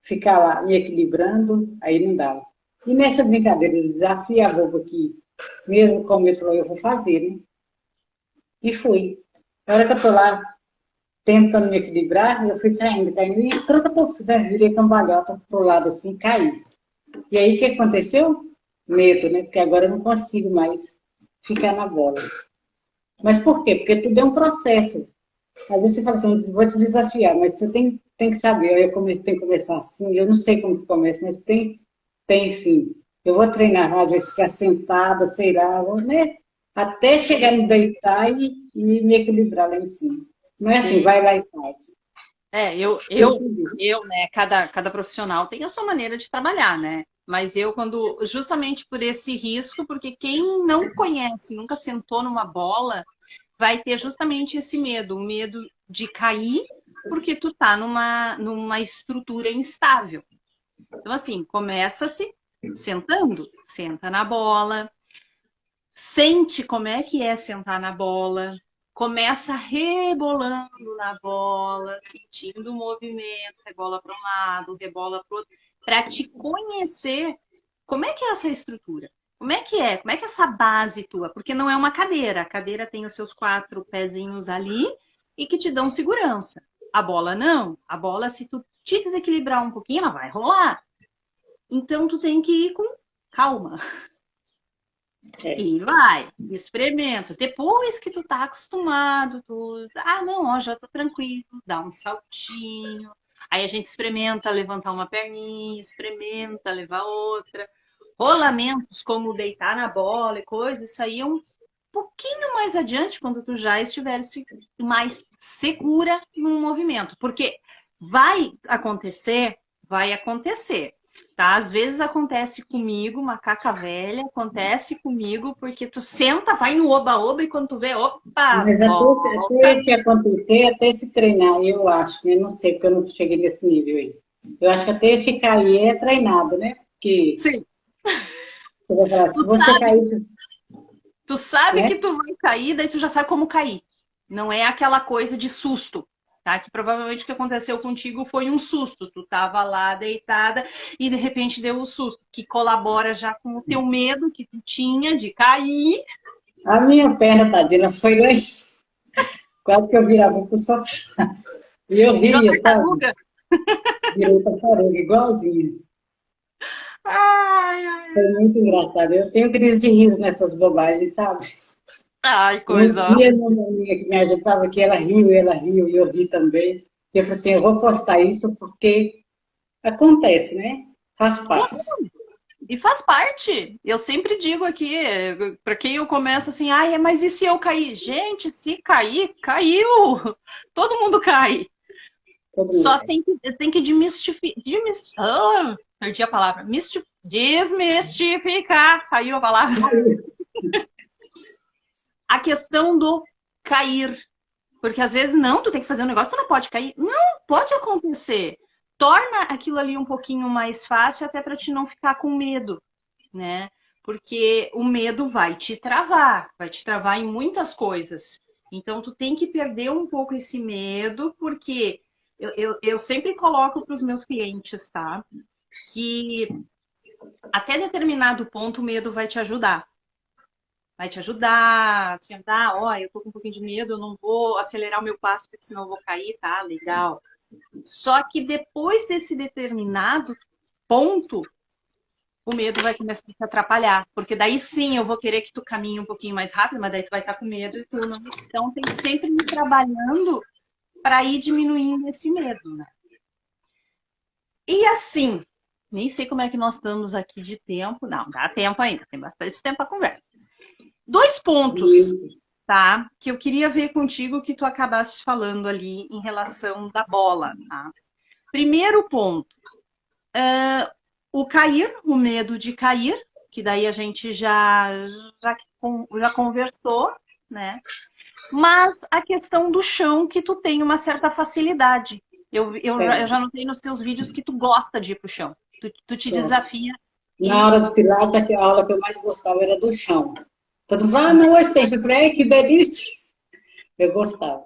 [SPEAKER 2] ficar lá me equilibrando, aí não dava. E nessa brincadeira de desafio, a boba que, mesmo como ele falou, eu vou fazer, né? E fui. Na hora que eu tô lá tentando me equilibrar, eu fui caindo, caindo, e quando eu tô, virei cambalhota pro lado assim, caí. E aí o que aconteceu? Medo, né? Porque agora eu não consigo mais ficar na bola. Mas por quê? Porque tudo é um processo. Às vezes você fala assim, vou te desafiar, mas você tem que saber. Tem que começar assim, eu não sei como que começa, mas tem sim. Eu vou treinar, às vezes ficar sentada, sei lá, né? Até chegar no deitar e me equilibrar lá em cima. Não é assim,
[SPEAKER 1] Sim.
[SPEAKER 2] vai lá e faz.
[SPEAKER 1] É,
[SPEAKER 2] Eu fiz isso.
[SPEAKER 1] né, cada profissional tem a sua maneira de trabalhar, né? Mas eu, justamente por esse risco, porque quem não conhece, nunca sentou numa bola, vai ter justamente esse medo, o medo de cair, porque tu tá numa estrutura instável. Então, assim, começa-se sentando, senta na bola, sente como é que é sentar na bola, começa rebolando na bola, sentindo o movimento, rebola para um lado, rebola para o outro, para te conhecer como é que é essa estrutura. Como é que é? Como é que é essa base tua? Porque não é uma cadeira. A cadeira tem os seus 4 pezinhos ali e que te dão segurança. A bola não. A bola, se tu te desequilibrar um pouquinho, ela vai rolar. Então tu tem que ir com calma.
[SPEAKER 2] É.
[SPEAKER 1] E vai, experimenta. Depois que tu tá acostumado, não, ó, já tô tranquilo, dá um saltinho. Aí a gente experimenta levantar uma perninha, experimenta levar outra. rolamentos como deitar na bola e coisas, isso aí é um pouquinho mais adiante, quando tu já estiver mais segura no movimento. Porque vai acontecer, tá? Às vezes acontece comigo, macaca velha, acontece comigo porque tu senta, vai no oba-oba e quando tu vê, opa,
[SPEAKER 2] Mas até
[SPEAKER 1] volta.
[SPEAKER 2] esse acontecer, até se treinar, eu acho, né? Não sei, porque eu não cheguei nesse nível aí. Eu acho que até esse cair é treinado, né? Porque
[SPEAKER 1] Sim,
[SPEAKER 2] você vai falar,
[SPEAKER 1] tu
[SPEAKER 2] se você
[SPEAKER 1] sabe,
[SPEAKER 2] cair,
[SPEAKER 1] tu sabe
[SPEAKER 2] né?
[SPEAKER 1] que tu vai cair, daí tu já sabe como cair. Não é aquela coisa de susto, tá? Que provavelmente o que aconteceu contigo foi um susto. Tu tava lá deitada e de repente deu o susto, que colabora já com o teu medo que tu tinha de cair.
[SPEAKER 2] A minha perna, tadinha, foi lá, quase que eu virava pro sofá. E eu
[SPEAKER 1] Virou
[SPEAKER 2] ria, sabe?
[SPEAKER 1] tartaruga.
[SPEAKER 2] Virei tartaruga, igualzinha.
[SPEAKER 1] Ai, ai,
[SPEAKER 2] Foi muito engraçado. Eu tenho crise de riso nessas bobagens, sabe?
[SPEAKER 1] ai,
[SPEAKER 2] E um
[SPEAKER 1] coisa.
[SPEAKER 2] dia, uma amiga que me ajudava, que ela riu, e eu ri também. E eu falei assim, eu vou postar isso porque acontece, né? Faz parte.
[SPEAKER 1] E faz parte. Eu sempre digo aqui, para quem eu começo assim, ai, mas e se eu cair? Gente, se cair, caiu. Todo mundo cai.
[SPEAKER 2] Todo mundo
[SPEAKER 1] Só
[SPEAKER 2] faz.
[SPEAKER 1] tem que perdi a palavra. Desmistificar. Saiu a palavra. A questão do cair. Porque às vezes, não, tu tem que fazer um negócio, tu não pode cair. Não, pode acontecer. Torna aquilo ali um pouquinho mais fácil, até para te não ficar com medo, né? Porque o medo vai te travar em muitas coisas. Então, tu tem que perder um pouco esse medo, porque eu sempre coloco para os meus clientes, tá? Que até determinado ponto o medo vai te ajudar. Vai te ajudar, assim, ó, eu tô com um pouquinho de medo, eu não vou acelerar o meu passo, porque senão eu vou cair, tá? Legal. Só que depois desse determinado ponto, o medo vai começar a te atrapalhar. Porque daí sim eu vou querer que tu caminhe um pouquinho mais rápido, mas daí tu vai estar com medo e tu não. Então tem que sempre ir trabalhando para ir diminuindo esse medo, né? E assim, nem sei como é que nós estamos aqui de tempo. Não, dá tempo ainda, tem bastante tempo para conversa. Dois pontos, tá? Que eu queria ver contigo que tu acabaste falando ali em relação da bola, tá? Primeiro ponto, o cair, o medo de cair, que daí a gente já conversou, né? Mas a questão do chão, que tu tem uma certa facilidade. Eu
[SPEAKER 2] Tem.
[SPEAKER 1] já notei nos teus vídeos que tu gosta de ir pro chão. Tu te
[SPEAKER 2] Gosto.
[SPEAKER 1] desafia
[SPEAKER 2] Na
[SPEAKER 1] e
[SPEAKER 2] hora do Pilates, a aula que eu mais gostava era do chão. Todo mundo fala, ah, não, hoje tem. Eu falei, ai, que delícia. Eu gostava.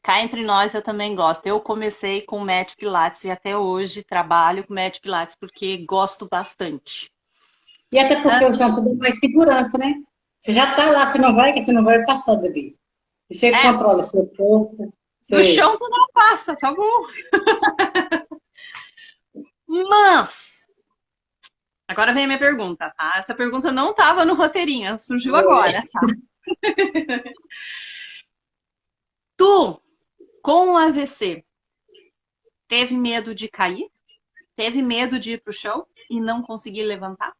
[SPEAKER 1] cá entre nós eu também gosto. Eu comecei com o Mat Pilates e até hoje trabalho com o Mat Pilates porque gosto bastante.
[SPEAKER 2] E até porque o chão te dá mais segurança, né? Você já tá lá, você não vai passar dali. E você
[SPEAKER 1] É,
[SPEAKER 2] controla seu corpo,
[SPEAKER 1] do
[SPEAKER 2] você...
[SPEAKER 1] chão tu não passa, tá bom? Mas, agora vem a minha pergunta, tá? Essa pergunta não estava no roteirinho, surgiu agora, tá? Tu, com o AVC, teve medo de cair? Teve medo de ir pro chão e não conseguir levantar?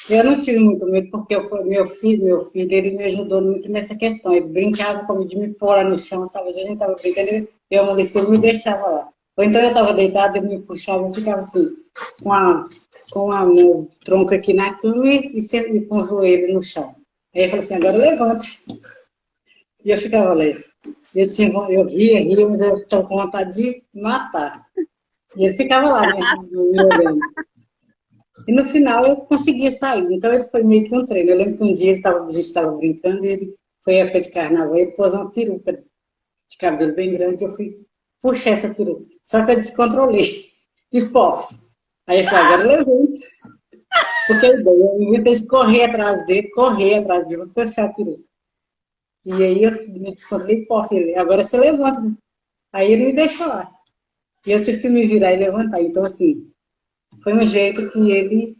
[SPEAKER 2] Eu não tive muito medo, porque meu filho, ele me ajudou muito nessa questão. Ele brincava comigo de me pôr lá no chão, sabe? A gente estava brincando, eu amolecia, ele me deixava lá. Ou então eu estava deitada, ele me puxava, eu ficava assim, meu tronco aqui na cama e com o joelho no chão. Aí ele falou assim, agora levanta. E eu ficava lá. Eu ria, mas eu estava com vontade de matar. E ele ficava lá, né, me olhando. E no final eu conseguia sair. Então ele foi meio que um treino. Eu lembro que um dia a gente estava brincando e ele foi época de carnaval, ele pôs uma peruca de cabelo bem grande, eu fui puxar essa peruca. Só que eu descontrolei. E posso. Aí eu falei, agora levanta. Porque a ideia, eu inventei de correr atrás dele, puxar a peruca. E aí eu me descontrolei, pô, filho, agora você levanta. Aí ele me deixou lá. E eu tive que me virar e levantar. Então, assim, foi um jeito que ele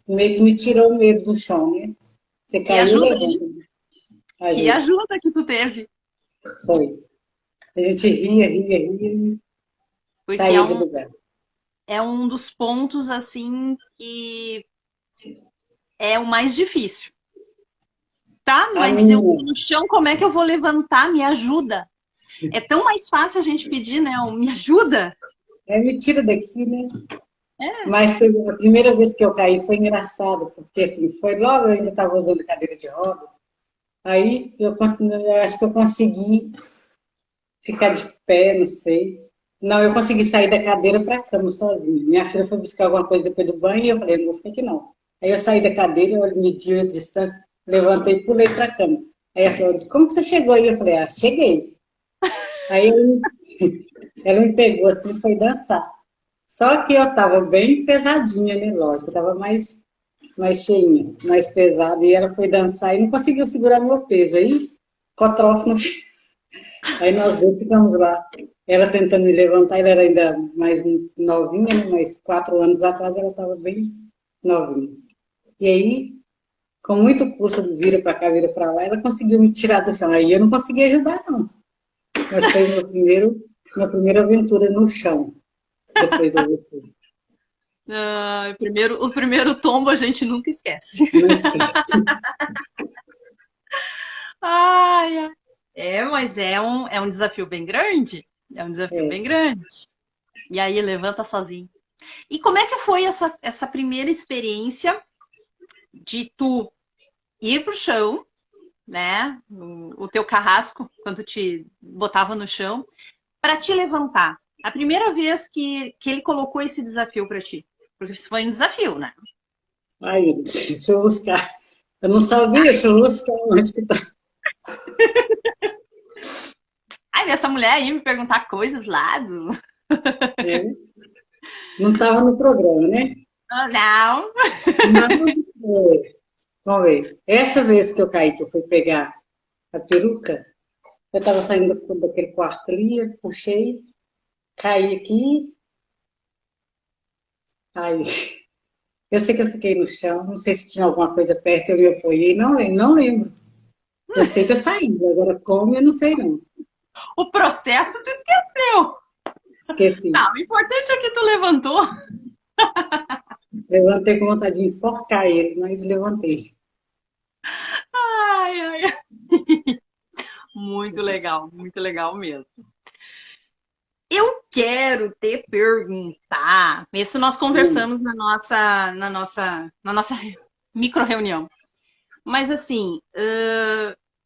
[SPEAKER 2] meio que me tirou o medo do chão, né? Você
[SPEAKER 1] Que
[SPEAKER 2] caiu,
[SPEAKER 1] ajuda, hein?
[SPEAKER 2] levanta.
[SPEAKER 1] Que
[SPEAKER 2] Ajuda.
[SPEAKER 1] ajuda que tu teve.
[SPEAKER 2] Foi. A gente ria e
[SPEAKER 1] Porque é
[SPEAKER 2] saía do
[SPEAKER 1] um,
[SPEAKER 2] lugar.
[SPEAKER 1] é um dos pontos, assim, que é o mais difícil. Tá,
[SPEAKER 2] A
[SPEAKER 1] mas eu
[SPEAKER 2] minha
[SPEAKER 1] tô no chão, como é que eu vou levantar? Me ajuda. É tão mais fácil a gente pedir, né? Me ajuda.
[SPEAKER 2] me tira daqui, né?
[SPEAKER 1] É.
[SPEAKER 2] Mas a primeira vez que eu caí foi engraçado, porque assim, foi logo eu ainda estava usando cadeira de rodas. Aí eu acho que eu consegui ficar de pé, não sei. Não, eu consegui sair da cadeira para a cama sozinha. Minha filha foi buscar alguma coisa depois do banho e eu falei, não vou ficar aqui não. Aí eu saí da cadeira, eu medi a distância, levantei e pulei para a cama. Aí ela falou, como que você chegou aí? Eu falei, cheguei. Aí ela me pegou assim e foi dançar. Só que eu estava bem pesadinha, né? Lógico, eu estava mais cheinha, mais pesada. E ela foi dançar e não conseguiu segurar meu peso. Aí, cotrofe no Aí nós dois ficamos lá. Ela tentando me levantar, ela era ainda mais novinha, né? Mas 4 anos atrás ela estava bem novinha. E aí, com muito custo, vira para cá, vira para lá, ela conseguiu me tirar do chão. Aí eu não consegui ajudar, não. Mas foi minha primeira aventura no chão, depois do você.
[SPEAKER 1] O primeiro tombo a gente nunca esquece.
[SPEAKER 2] Não esquece.
[SPEAKER 1] Ai, ai. Mas é um desafio bem grande. É um desafio
[SPEAKER 2] É.
[SPEAKER 1] bem grande. E aí, levanta sozinho. E como é que foi essa primeira experiência de tu ir pro chão, né? O teu carrasco, quando te botava no chão, para te levantar? A primeira vez que ele colocou esse desafio para ti. Porque isso foi um desafio, né?
[SPEAKER 2] Ai, meu Deus, deixa eu buscar. Eu não sabia, deixa eu buscar onde que tá.
[SPEAKER 1] Ai, essa mulher aí me perguntar coisas lá do.
[SPEAKER 2] É, não estava no programa, né?
[SPEAKER 1] Ah, não.
[SPEAKER 2] Mas, vamos ver. Essa vez que eu caí, que eu fui pegar a peruca, eu estava saindo daquele quarto ali, puxei, caí aqui, aí eu sei que eu fiquei no chão, não sei se tinha alguma coisa perto, eu me apoiei, não lembro. Eu sei que eu saí, agora como eu não sei não.
[SPEAKER 1] O processo tu esqueceu.
[SPEAKER 2] Esqueci.
[SPEAKER 1] Não, o importante é que tu levantou.
[SPEAKER 2] Levantei com vontade de enforcar ele, mas levantei.
[SPEAKER 1] Ai, ai, ai. Muito legal mesmo. Eu quero te perguntar, isso nós
[SPEAKER 2] Hum.
[SPEAKER 1] conversamos na nossa micro reunião. Mas assim,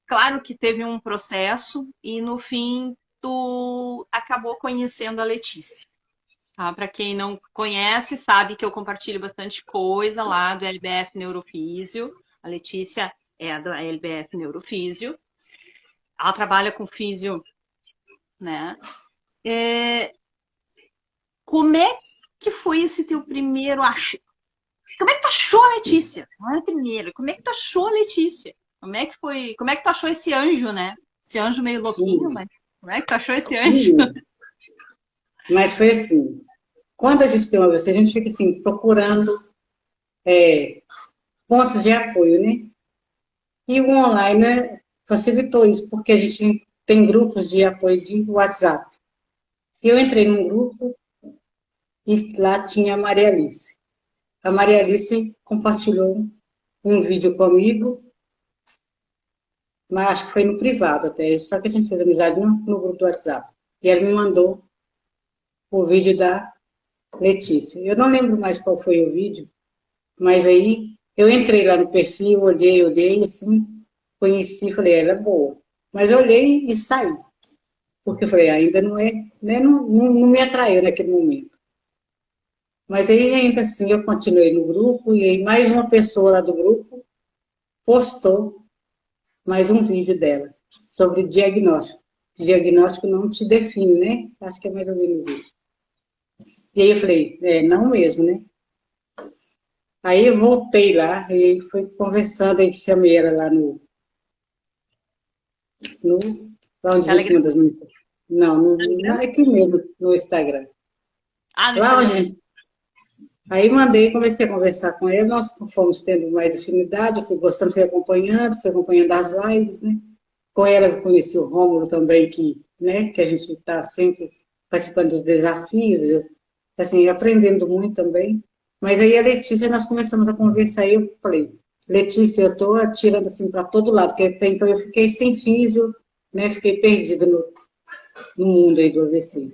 [SPEAKER 1] claro que teve um processo e no fim tu acabou conhecendo a Letícia. Tá? Para quem não conhece, sabe que eu compartilho bastante coisa lá do LBF Neurofísio. A Letícia é a do LBF Neurofísio. Ela trabalha com físio, né? É, como é que foi esse teu primeiro Como é que tu achou a Letícia? Não é a primeira. Como é que tu achou a Letícia? Como é que foi? Como é que tu achou esse anjo, né? Esse anjo meio louquinho,
[SPEAKER 2] Hum.
[SPEAKER 1] mas como é que tu achou esse anjo?
[SPEAKER 2] Hum. Mas foi assim, quando a gente tem uma vez, a gente fica assim, procurando pontos de apoio, né? E o online, né, facilitou isso, porque a gente tem grupos de apoio de WhatsApp. Eu entrei num grupo e lá tinha a Maria Alice. A Maria Alice compartilhou um vídeo comigo, mas acho que foi no privado até, só que a gente fez amizade no grupo do WhatsApp. E ela me mandou o vídeo da Letícia. Eu não lembro mais qual foi o vídeo, mas aí eu entrei lá no perfil, olhei, assim, conheci, falei, ela é boa. Mas eu olhei e saí, porque eu falei, ainda não é, né, não me atraiu naquele momento. Mas aí ainda assim eu continuei no grupo e aí mais uma pessoa lá do grupo postou mais um vídeo dela sobre diagnóstico. Diagnóstico não te define, né? Acho que é mais ou menos isso. E aí eu falei, não mesmo, né? Aí eu voltei lá e fui conversando, aí chamei ela lá no lá onde a gente
[SPEAKER 1] Telegram?
[SPEAKER 2] manda as mensagens. Não,
[SPEAKER 1] Telegram?
[SPEAKER 2] aqui mesmo, no Instagram.
[SPEAKER 1] Ah, no
[SPEAKER 2] Lá onde
[SPEAKER 1] Instagram.
[SPEAKER 2] a gente... Aí mandei, comecei a conversar com ela, nós fomos tendo mais afinidade, eu fui gostando, fui acompanhando as lives, né? Com ela eu conheci o Rômulo também, que, né, que a gente está sempre participando dos desafios, assim, aprendendo muito também. Mas aí a Letícia, nós começamos a conversar e eu falei, Letícia, eu estou atirando assim para todo lado, porque até então eu fiquei sem físio, né? Fiquei perdida no mundo aí do AVC.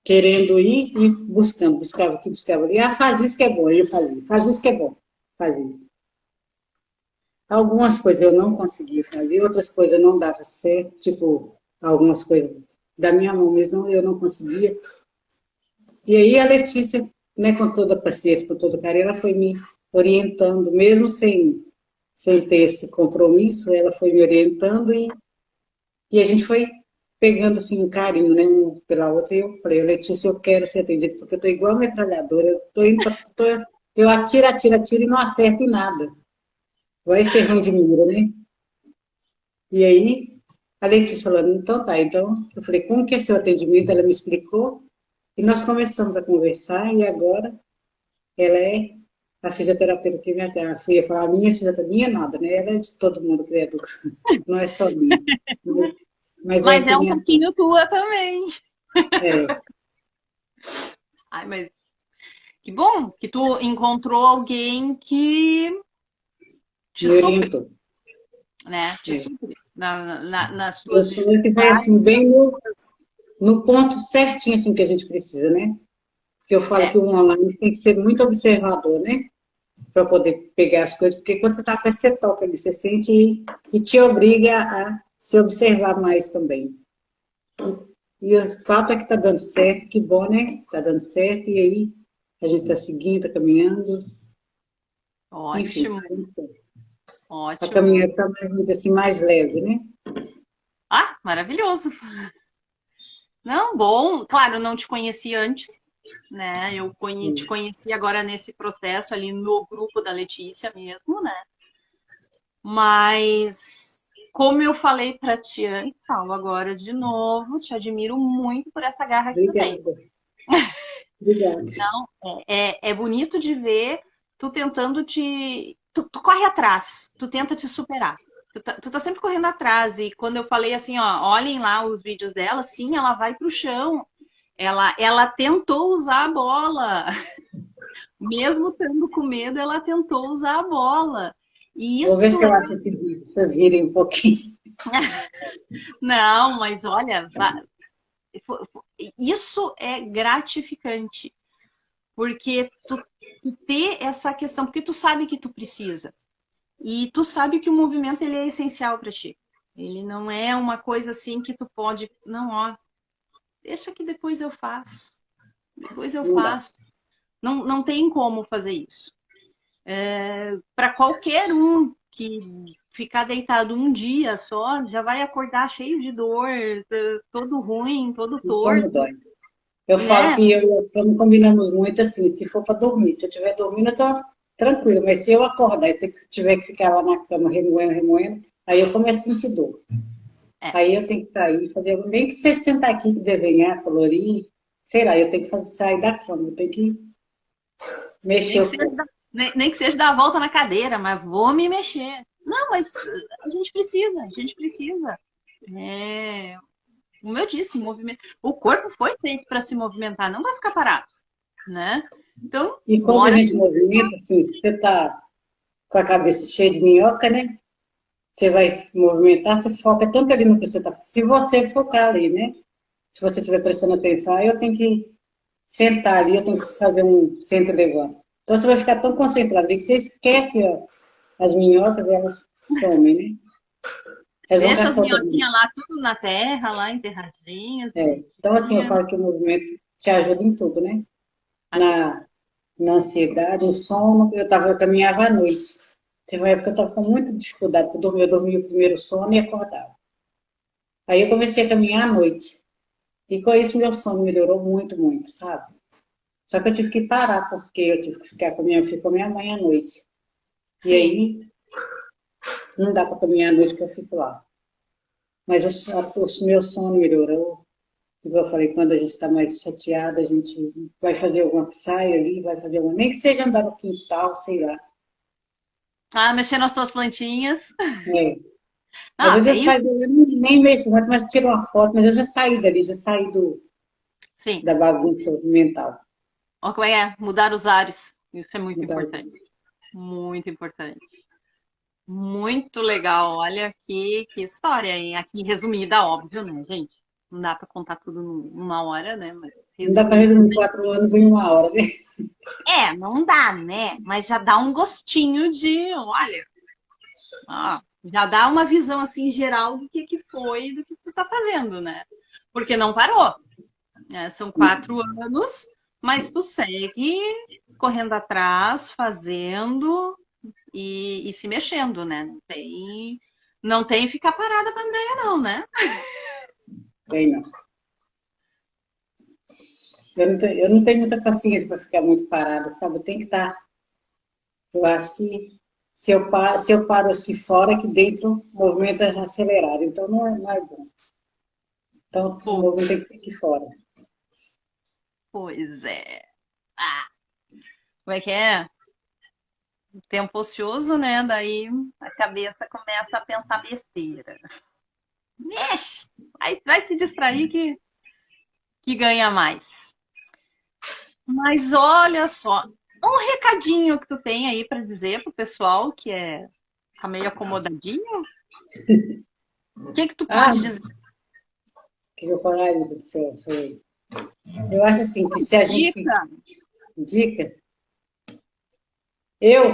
[SPEAKER 2] Querendo ir e buscando, buscava aqui, buscava ali. Ah, faz isso que é bom. Aí eu fazia, faz isso que é bom. Fazia. Algumas coisas eu não conseguia fazer, outras coisas não dava certo, tipo, algumas coisas da minha mão mesmo eu não conseguia. E aí a Letícia, né, com toda a paciência, com todo carinho, ela foi me orientando, mesmo sem ter esse compromisso, ela foi me orientando e a gente foi pegando assim um carinho, né, um pela outra. E eu falei, Letícia, eu quero ser atendida, porque eu tô igual a metralhadora, eu tô indo eu atiro, atiro, atiro e não acerto em nada. Vai ser ruim de mira, né? E aí a Letícia falando, então tá, então eu falei, como que é seu atendimento? Ela me explicou e nós começamos a conversar e agora ela é a fisioterapeuta que me atende. Eu ia falar, a minha fisioterapeuta, minha nada, né? Ela é de todo mundo que é do... não é só minha. Mas é
[SPEAKER 1] Mas
[SPEAKER 2] que
[SPEAKER 1] é um
[SPEAKER 2] minha...
[SPEAKER 1] pouquinho tua também.
[SPEAKER 2] É,
[SPEAKER 1] Ai, mas que bom que tu encontrou alguém que te
[SPEAKER 2] me
[SPEAKER 1] supre,
[SPEAKER 2] orientou.
[SPEAKER 1] né? Te
[SPEAKER 2] É.
[SPEAKER 1] supre nas
[SPEAKER 2] Eu
[SPEAKER 1] tuas
[SPEAKER 2] sou que vai assim,
[SPEAKER 1] dificuldades.
[SPEAKER 2] bem no ponto certinho assim, que a gente precisa, né? Porque eu falo
[SPEAKER 1] É,
[SPEAKER 2] que o online tem que ser muito observador, né? Para poder pegar as coisas, porque quando você está perto, você toca ali, você sente e te obriga a se observar mais também. E o fato é que está dando certo, que bom, né? Está dando certo, e aí a gente está seguindo, está caminhando, enfim,
[SPEAKER 1] ótimo,
[SPEAKER 2] tá dando certo. A
[SPEAKER 1] ótimo.
[SPEAKER 2] caminhada está mais, assim, mais leve, né?
[SPEAKER 1] Ah, maravilhoso. Não, bom. Claro, eu não te conheci antes, né? Te conheci agora nesse processo ali no grupo da Letícia mesmo, né? Mas, como eu falei para ti antes, falo agora de novo, te admiro muito por essa garra que tu tem.
[SPEAKER 2] Obrigada, obrigada.
[SPEAKER 1] Não, é bonito de ver tu tentando te. Tu corre atrás, tu tenta te superar. Tu tá sempre correndo atrás. E quando eu falei assim, ó, olhem lá os vídeos dela, sim, ela vai pro chão. Ela tentou usar a bola. Mesmo estando com medo, ela tentou usar a bola. E
[SPEAKER 2] Vou ver
[SPEAKER 1] isso
[SPEAKER 2] se eu acho esse vídeo, vocês rirem um pouquinho.
[SPEAKER 1] não, mas olha, isso é gratificante, porque tu ter essa questão, porque tu sabe que tu precisa. E tu sabe que o movimento ele é essencial para ti. Ele não é uma coisa assim que tu pode, não, ó, deixa que depois eu faço. Depois eu
[SPEAKER 2] Não dá.
[SPEAKER 1] faço. Não, não tem como fazer isso. Para qualquer um que ficar deitado um dia só, já vai acordar cheio de dor, todo ruim, todo
[SPEAKER 2] E como
[SPEAKER 1] torto,
[SPEAKER 2] dói. Eu falo
[SPEAKER 1] né?
[SPEAKER 2] que eu não combinamos muito assim, se for para dormir. Se eu estiver dormindo, eu tô tranquilo, mas se eu acordar e tiver que ficar lá na cama remoendo, remoendo, aí eu começo a sentir dor.
[SPEAKER 1] É.
[SPEAKER 2] Aí eu tenho que sair, fazer, nem que você sentar aqui, desenhar, colorir, sei lá, eu tenho que sair da cama, eu tenho que
[SPEAKER 1] Nem
[SPEAKER 2] mexer
[SPEAKER 1] que
[SPEAKER 2] o
[SPEAKER 1] seja,
[SPEAKER 2] corpo.
[SPEAKER 1] nem que seja dar a volta na cadeira, mas vou me mexer. Não, mas a gente precisa, a gente precisa. É, como eu disse, movimento. O corpo foi feito para se movimentar, não vai ficar parado, né? Então,
[SPEAKER 2] E quando a
[SPEAKER 1] bora
[SPEAKER 2] gente
[SPEAKER 1] se
[SPEAKER 2] movimenta, assim, se você tá com a cabeça cheia de minhoca, né? Você vai se movimentar, você foca tanto ali no que você tá. Se você focar ali, né? Se você estiver prestando atenção, aí eu tenho que sentar ali, eu tenho que fazer um centro e levanta. Então você vai ficar tão concentrado ali que você esquece ó, as minhocas, elas somem, né? Elas vão
[SPEAKER 1] deixa
[SPEAKER 2] ficar
[SPEAKER 1] as
[SPEAKER 2] soltas ali.
[SPEAKER 1] minhoquinhas lá, tudo na terra, lá enterradinhas,
[SPEAKER 2] É. Então, assim, eu
[SPEAKER 1] bonitinhas.
[SPEAKER 2] falo que o movimento te ajuda em tudo, né? Na, na ansiedade, no sono, eu caminhava à noite. Teve uma época que eu estava com muita dificuldade para dormir. Eu dormia o primeiro sono e acordava. Aí eu comecei a caminhar à noite. E com isso meu sono melhorou muito, muito, sabe? Só que eu tive que parar, porque eu tive que ficar com a minha mãe à noite. E
[SPEAKER 1] Sim.
[SPEAKER 2] aí não dá para caminhar à noite que eu fico lá. Mas o meu sono melhorou. Igual eu falei, quando a gente está mais chateada, a gente vai fazer alguma saia ali, vai fazer alguma. Nem que seja andar no quintal, sei lá.
[SPEAKER 1] Ah, mexer nas tuas plantinhas.
[SPEAKER 2] É. Às
[SPEAKER 1] Ah,
[SPEAKER 2] vezes
[SPEAKER 1] é
[SPEAKER 2] eu saio,
[SPEAKER 1] isso?
[SPEAKER 2] eu nem mexo muito, mas tiro uma foto, mas eu já saí dali, já saí
[SPEAKER 1] Sim.
[SPEAKER 2] da bagunça mental.
[SPEAKER 1] Ó, como é? Mudar os ares. Isso é muito
[SPEAKER 2] Mudar.
[SPEAKER 1] importante. Muito importante. Muito legal. Olha que história, hein? Aqui resumida, óbvio, né, gente? Não dá para contar tudo numa hora, né? Mas
[SPEAKER 2] Não dá para
[SPEAKER 1] resumida.
[SPEAKER 2] resumir 4 anos em uma hora, né?
[SPEAKER 1] É, não dá, né? Mas já dá um gostinho de, olha, já dá uma visão assim geral do que foi, do que tu tá fazendo, né? Porque não parou, né? São 4 anos, mas tu segue correndo atrás, fazendo e se mexendo, né? Não tem ficar parada com a Andrea, não, né?
[SPEAKER 2] Bem, não. Eu não tenho muita paciência para ficar muito parada, sabe? Eu tenho que estar. Eu acho que se eu paro aqui fora, aqui dentro, o movimento é acelerado. Então não é bom. Então o
[SPEAKER 1] Pô,
[SPEAKER 2] movimento tem que ser aqui fora.
[SPEAKER 1] pois é. Ah, como é que é? Tempo ocioso, né? Daí a cabeça começa a pensar besteira. Mexe! Vai se distrair que ganha mais. Mas olha só, um recadinho que tu tem aí para dizer pro pessoal que tá meio acomodadinho. O que tu
[SPEAKER 2] Ah,
[SPEAKER 1] pode dizer?
[SPEAKER 2] que eu falar, ai, meu Deus do céu, eu acho assim que se a gente
[SPEAKER 1] Dica.
[SPEAKER 2] dica, eu,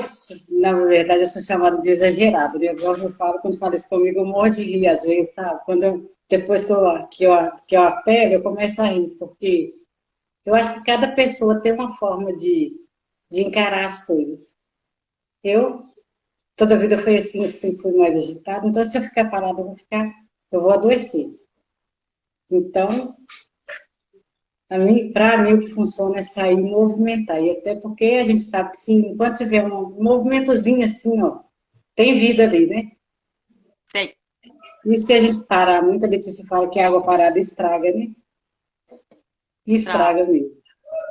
[SPEAKER 2] na verdade, eu sou chamada de exagerada, né? Eu falo, quando fala isso comigo, eu morro de rir, às vezes, sabe? Depois que eu apelo, eu começo a rir, porque eu acho que cada pessoa tem uma forma de encarar as coisas. Eu, toda a vida foi assim, eu sempre fui mais agitada, então se eu ficar parada, eu vou adoecer. Então, para mim, o que funciona é sair e movimentar. E até porque a gente sabe que, sim, enquanto tiver um movimentozinho assim, ó, tem vida ali, né?
[SPEAKER 1] Sei.
[SPEAKER 2] E se a gente parar, muita Letícia fala que a água parada estraga, né? E
[SPEAKER 1] Tra...
[SPEAKER 2] estraga mesmo.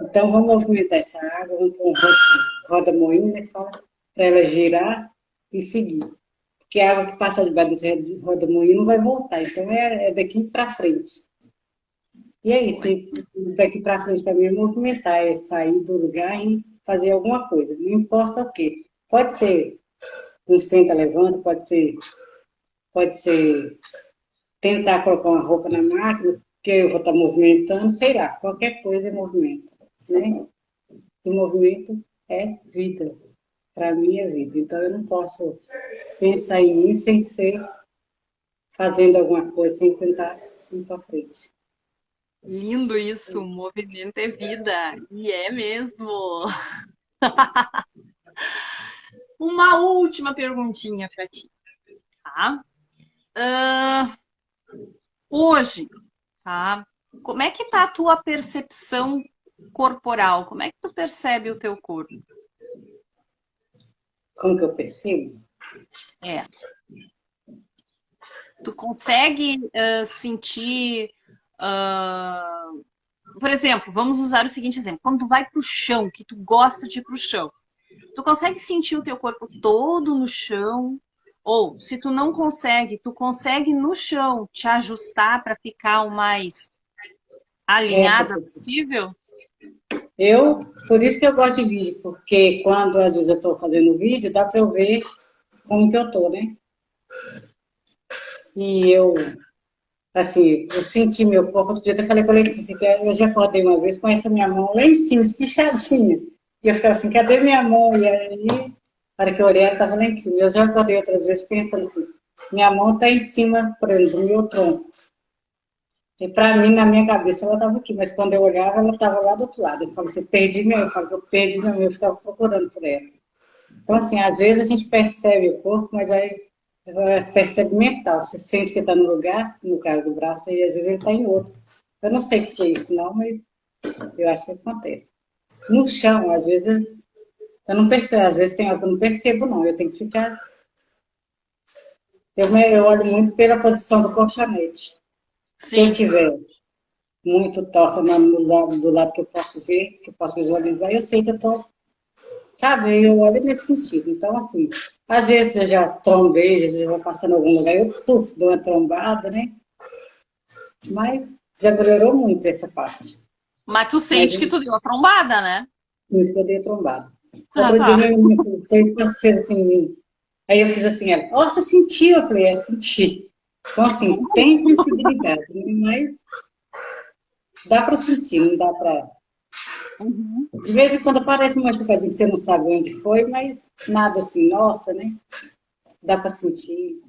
[SPEAKER 2] Então, vamos movimentar essa água, vamos pôr um roda-moinho, né? Para ela girar e seguir. Porque a água que passa debaixo desse roda-moinho não vai voltar. Então, é daqui para frente. E é isso.
[SPEAKER 1] Oi.
[SPEAKER 2] E daqui para frente, para mim, é movimentar, é sair do lugar e fazer alguma coisa. Não importa o quê. Pode ser um senta, levanta, pode ser tentar colocar uma roupa na máquina, que eu vou estar movimentando, sei lá, qualquer coisa é movimento, né? E movimento é vida. Para mim é vida. Então eu não posso pensar em mim sem ser fazendo alguma coisa, sem tentar ir para frente.
[SPEAKER 1] Lindo isso, movimento é vida. E é mesmo. Uma última perguntinha para ti, tá? Ah, hoje, tá? Como é que tá a tua percepção corporal? Como é que tu percebe o teu corpo?
[SPEAKER 2] Como que eu percebo?
[SPEAKER 1] É, tu consegue sentir, ah, por exemplo, vamos usar o seguinte exemplo. Quando tu vai pro chão, que tu gosta de ir pro chão, tu consegue sentir o teu corpo todo no chão? Ou, se tu não consegue, tu consegue no chão te ajustar para ficar o mais
[SPEAKER 2] É,
[SPEAKER 1] alinhada
[SPEAKER 2] professor.
[SPEAKER 1] possível?
[SPEAKER 2] Por isso que eu gosto de vídeo, porque quando às vezes eu estou fazendo vídeo, dá para eu ver como que eu tô, né? E assim, eu senti meu corpo. Outro dia eu até falei com a Letícia que eu já acordei uma vez com essa minha mão lá em cima, espichadinha. E eu ficava assim, cadê minha mão? E aí, na hora que eu olhei, ela estava lá em cima. Eu já acordei outras vezes pensando assim, minha mão está em cima, por exemplo, do meu tronco. E para mim, na minha cabeça, ela estava aqui, mas quando eu olhava, ela estava lá do outro lado. Eu falo assim, eu falo que eu perdi minha mão, eu ficava procurando por ela. Então, assim, às vezes a gente percebe o corpo, mas aí percebe mental. Você sente que está no lugar, no caso do braço, e às vezes ele está em outro. Eu não sei o que é isso, não, mas eu acho que acontece. No chão, às vezes, eu não percebo, às vezes tem hora que eu não percebo, não. Eu tenho que ficar. Eu olho muito pela posição do colchonete. Se eu
[SPEAKER 1] Sim.
[SPEAKER 2] tiver muito torta do lado que eu posso ver, que eu posso visualizar, eu sei que eu estou. Sabe, eu olho nesse sentido. Então, assim, às vezes eu já trombei, às vezes eu vou passando em algum lugar, eu dou uma trombada, né? Mas já melhorou muito essa parte.
[SPEAKER 1] Mas tu
[SPEAKER 2] Mas
[SPEAKER 1] sente que tu deu a trombada, né?
[SPEAKER 2] muito que eu dei trombada.
[SPEAKER 1] Ah,
[SPEAKER 2] Outro dia,
[SPEAKER 1] tá.
[SPEAKER 2] minha menina fez assim em mim. Aí eu fiz assim, ela, nossa, sentiu? Eu falei, senti. Então,
[SPEAKER 1] Que bom.
[SPEAKER 2] assim, tem sensibilidade, né? Mas dá para sentir, não dá para.
[SPEAKER 1] Uhum.
[SPEAKER 2] De vez em quando aparece uma machucadinho, você não sabe onde foi, mas nada assim, nossa, né? Dá para sentir.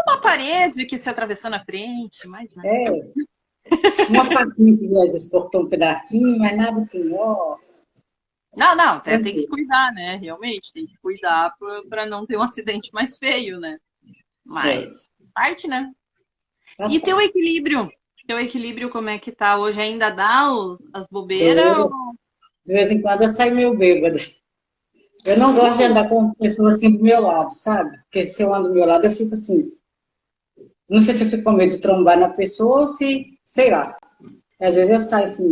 [SPEAKER 1] Uma parede que se atravessou na frente, mais nada.
[SPEAKER 2] É, uma faquinha que às vezes cortou um pedacinho, mas nada assim, ó,
[SPEAKER 1] Não, não, até tem que
[SPEAKER 2] tranquilo.
[SPEAKER 1] cuidar, né? Realmente, tem que cuidar para não ter um acidente mais feio, né?
[SPEAKER 2] É,
[SPEAKER 1] Mas parte, né?
[SPEAKER 2] faz
[SPEAKER 1] E teu
[SPEAKER 2] parte.
[SPEAKER 1] equilíbrio? Teu equilíbrio, como é que tá hoje? Ainda dá as bobeiras?
[SPEAKER 2] Dor, de vez em quando eu saio meio bêbada. Eu não gosto de andar com pessoas assim do meu lado, sabe? Porque se eu ando do meu lado, eu fico assim. Não sei se eu fico com medo de trombar na pessoa ou se, sei lá. Às vezes eu saio assim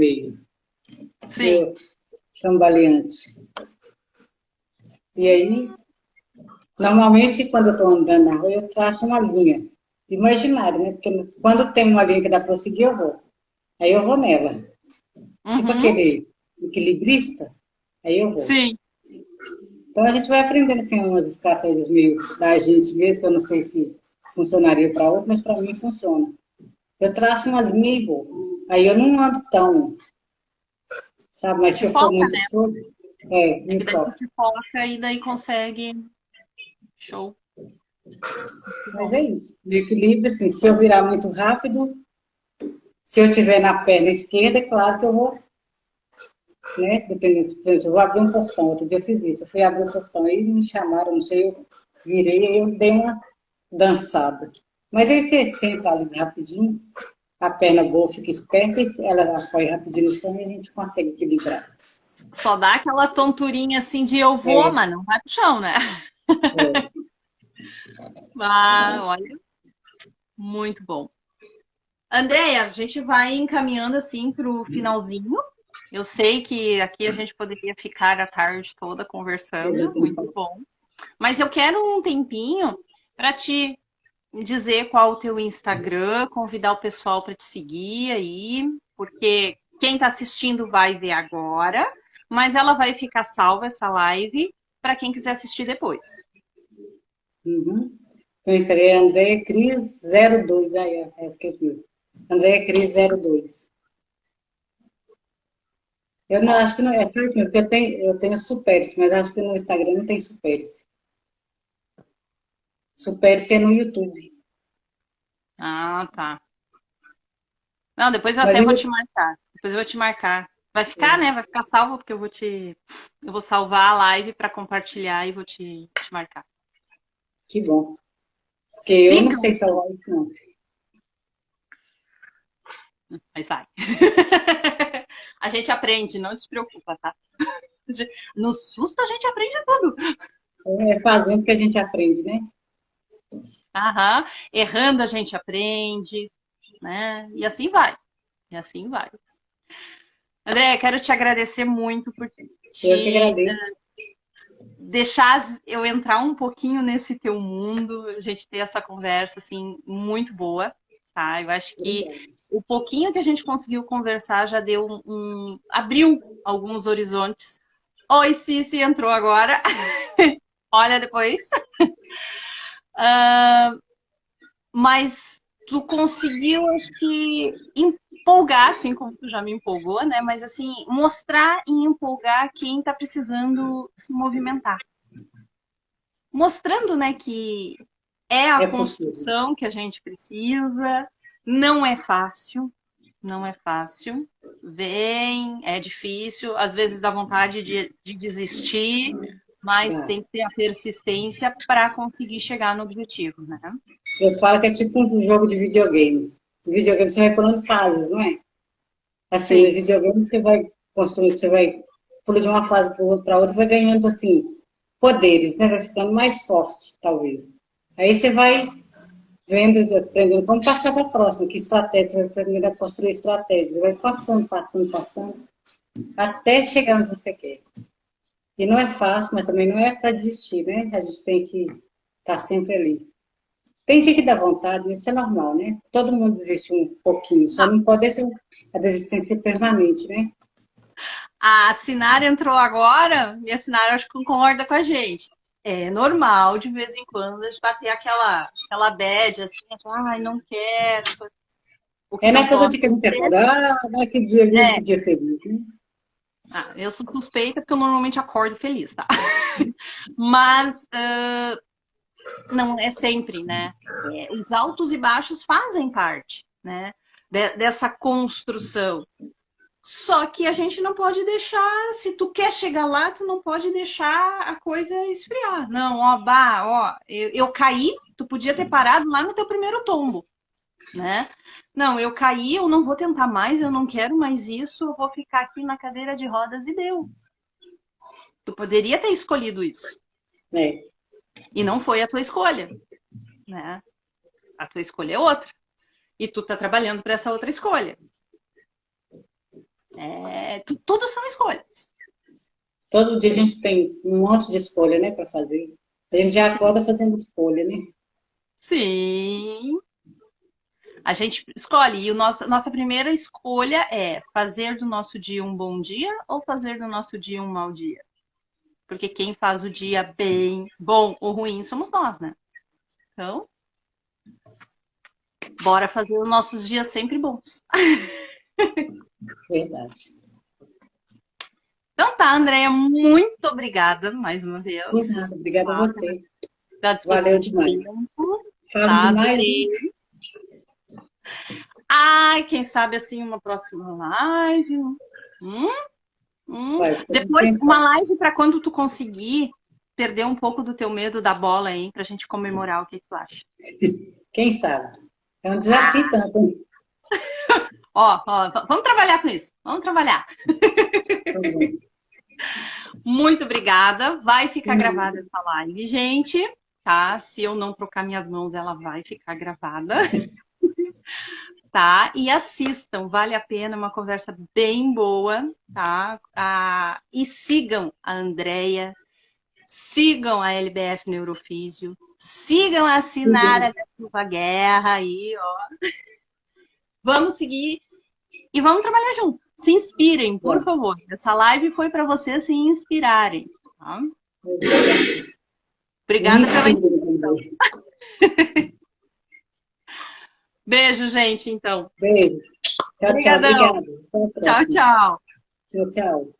[SPEAKER 1] Sim.
[SPEAKER 2] meio cambaleante. E aí, normalmente, quando eu estou andando na rua, eu traço uma linha imaginária, né? Porque quando tem uma linha que dá para eu seguir, eu vou. Aí eu vou nela. Tipo
[SPEAKER 1] Uhum.
[SPEAKER 2] aquele equilibrista, aí eu vou.
[SPEAKER 1] Sim.
[SPEAKER 2] Então a gente vai aprendendo assim umas estratégias meio da gente mesmo, que eu não sei se funcionaria para outro, mas para mim funciona. Eu traço uma linha e vou. Aí eu não ando tão, sabe? Mas se
[SPEAKER 1] Te
[SPEAKER 2] eu for
[SPEAKER 1] foca,
[SPEAKER 2] muito
[SPEAKER 1] né?
[SPEAKER 2] solto,
[SPEAKER 1] É
[SPEAKER 2] me
[SPEAKER 1] que daí tu
[SPEAKER 2] foca.
[SPEAKER 1] te foca e daí consegue. Show. Muito
[SPEAKER 2] Mas
[SPEAKER 1] bom.
[SPEAKER 2] é isso. O equilíbrio, assim, se eu virar muito rápido, se eu tiver na perna esquerda, é claro que eu vou, né? Dependendo, por exemplo, eu vou abrir um portão. Outro dia eu fiz isso. Eu fui abrir o portão aí, me chamaram, não sei, eu virei, aí eu dei uma dançada. Mas aí você senta ali rapidinho, a perna boa fica esperta, e ela apoia rapidinho no chão e a gente consegue equilibrar.
[SPEAKER 1] Só dá aquela tonturinha assim de eu vou,
[SPEAKER 2] É,
[SPEAKER 1] mas não vai pro chão, né?
[SPEAKER 2] é.
[SPEAKER 1] Ah, olha, muito bom. Andréia, a gente vai encaminhando assim para o finalzinho. Eu sei que aqui a gente poderia ficar a tarde toda conversando, muito bom. Mas eu quero um tempinho para te dizer qual o teu Instagram, convidar o pessoal para te seguir aí, porque quem está assistindo vai ver agora, mas ela vai ficar salva essa live para quem quiser assistir depois.
[SPEAKER 2] Uhum. Então, isso aí é Andréia Cris 02. Ah, esqueci mesmo. Andréia Cris 02. Eu não acho que não é certo, porque eu tenho Superice, mas acho que no Instagram não tem Superice. Superice é no YouTube.
[SPEAKER 1] Ah, tá. Não, depois eu
[SPEAKER 2] Mas
[SPEAKER 1] até
[SPEAKER 2] eu,
[SPEAKER 1] vou te marcar. Depois eu vou te marcar. Vai ficar, né? Vai ficar salvo, porque eu vou salvar a live para compartilhar e vou te marcar.
[SPEAKER 2] que bom. Porque eu não sei
[SPEAKER 1] Sigam,
[SPEAKER 2] salvar isso, não.
[SPEAKER 1] mas vai. A gente aprende, não se preocupa, tá? No susto a gente aprende tudo.
[SPEAKER 2] É fazendo que a gente aprende, né?
[SPEAKER 1] Aham. Errando a gente aprende, né? E assim vai. E assim vai. André, quero te agradecer muito por
[SPEAKER 2] Eu que
[SPEAKER 1] te
[SPEAKER 2] agradeço.
[SPEAKER 1] deixar eu entrar um pouquinho nesse teu mundo, a gente ter essa conversa assim muito boa, tá? Eu acho que
[SPEAKER 2] Obrigada.
[SPEAKER 1] o pouquinho que a gente conseguiu conversar já deu abriu alguns horizontes. Oi, Cici entrou agora. Olha depois. Mas tu conseguiu, acho que, empolgar, assim como tu já me empolgou, né? Mas assim, mostrar e empolgar quem tá precisando se movimentar. Mostrando, né, que é a
[SPEAKER 2] É possível.
[SPEAKER 1] construção que a gente precisa, não é fácil, não é fácil. Vem, é difícil, às vezes dá vontade de desistir, mas
[SPEAKER 2] Tá.
[SPEAKER 1] tem que ter a persistência para conseguir chegar no objetivo, né?
[SPEAKER 2] Eu falo que é tipo um jogo de videogame. No videogame você vai pulando fases, não é? Assim, no
[SPEAKER 1] Sim.
[SPEAKER 2] videogame você vai construindo, você vai pula de uma fase para outra, vai ganhando assim poderes, né? Vai ficando mais forte, talvez. Aí você vai vendo, aprendendo como passar para a próxima, que estratégia, você vai aprendendo a construir estratégias, você vai passando, passando, passando, até chegar onde você quer. E não é fácil, mas também não é para desistir, né? A gente tem que estar sempre ali. Tem dia que dá vontade, mas isso é normal, né? Todo mundo desiste um pouquinho, só não pode ser a desistência permanente, né?
[SPEAKER 1] A Sinara entrou agora e a Sinara acho que concorda com a gente. É normal, de vez em quando, a gente bater aquela bad, assim, ai, não quero. O que
[SPEAKER 2] É
[SPEAKER 1] não
[SPEAKER 2] naquela
[SPEAKER 1] pode
[SPEAKER 2] dia que a gente
[SPEAKER 1] ser.
[SPEAKER 2] acorda, naquele dia ali, que
[SPEAKER 1] É,
[SPEAKER 2] dia feliz, né?
[SPEAKER 1] eu sou suspeita porque eu normalmente acordo feliz, tá? Mas não é sempre, né? Os altos e baixos fazem parte, né? Dessa construção. Só que a gente não pode deixar, se tu quer chegar lá, tu não pode deixar a coisa esfriar. Não, ó, bah, ó, eu caí, tu podia ter parado lá no teu primeiro tombo, né? Não, eu caí, eu não vou tentar mais, eu não quero mais isso, eu vou ficar aqui na cadeira de rodas e deu. Tu poderia ter escolhido isso.
[SPEAKER 2] É,
[SPEAKER 1] E não foi a tua escolha, né? A tua escolha é outra. E tu tá trabalhando para essa outra escolha. Tudo são escolhas.
[SPEAKER 2] todo dia a gente tem um monte de escolha, né, para fazer. A gente já acorda fazendo escolha, né?
[SPEAKER 1] Sim. A gente escolhe. E nossa primeira escolha é fazer do nosso dia um bom dia ou fazer do nosso dia um mau dia. Porque quem faz o dia bem, bom ou ruim somos nós, né? Então, bora fazer os nossos dias sempre bons.
[SPEAKER 2] Verdade.
[SPEAKER 1] Então tá, Andréia, muito obrigada mais uma
[SPEAKER 2] Por
[SPEAKER 1] vez,
[SPEAKER 2] nada, obrigada a
[SPEAKER 1] tá?
[SPEAKER 2] você.
[SPEAKER 1] Da disposição
[SPEAKER 2] Valeu
[SPEAKER 1] de
[SPEAKER 2] demais.
[SPEAKER 1] tempo,
[SPEAKER 2] Falo
[SPEAKER 1] tá?
[SPEAKER 2] demais, né?
[SPEAKER 1] Adorei. Ai, quem sabe assim uma próxima live. Hum?
[SPEAKER 2] Vai, vamos
[SPEAKER 1] Depois, uma
[SPEAKER 2] pensar.
[SPEAKER 1] live para quando tu conseguir perder um pouco do teu medo da bola aí, pra gente comemorar. O que tu acha?
[SPEAKER 2] Quem sabe? É um desafio tanto.
[SPEAKER 1] Ó, vamos trabalhar com isso. Vamos trabalhar.
[SPEAKER 2] Tá bom.
[SPEAKER 1] Muito obrigada. Vai ficar gravada essa live, gente. Tá? Se eu não trocar minhas mãos, ela vai ficar gravada. Tá? E assistam, vale a pena, uma conversa bem boa, tá? E sigam a Andrea, sigam a LBF Neurofísio, sigam a Sinara da Silva Guerra aí, ó. Vamos seguir e vamos trabalhar junto. Se inspirem, por
[SPEAKER 2] Bom,
[SPEAKER 1] favor. Essa live foi para vocês se inspirarem. Tá?
[SPEAKER 2] me
[SPEAKER 1] Obrigada pela
[SPEAKER 2] inspira
[SPEAKER 1] inspiração.
[SPEAKER 2] também.
[SPEAKER 1] Beijo, gente, então.
[SPEAKER 2] Beijo. Tchau, tchau.
[SPEAKER 1] Obrigadão.
[SPEAKER 2] Obrigada. Até a
[SPEAKER 1] Tchau,
[SPEAKER 2] próxima.
[SPEAKER 1] tchau.
[SPEAKER 2] Tchau, tchau.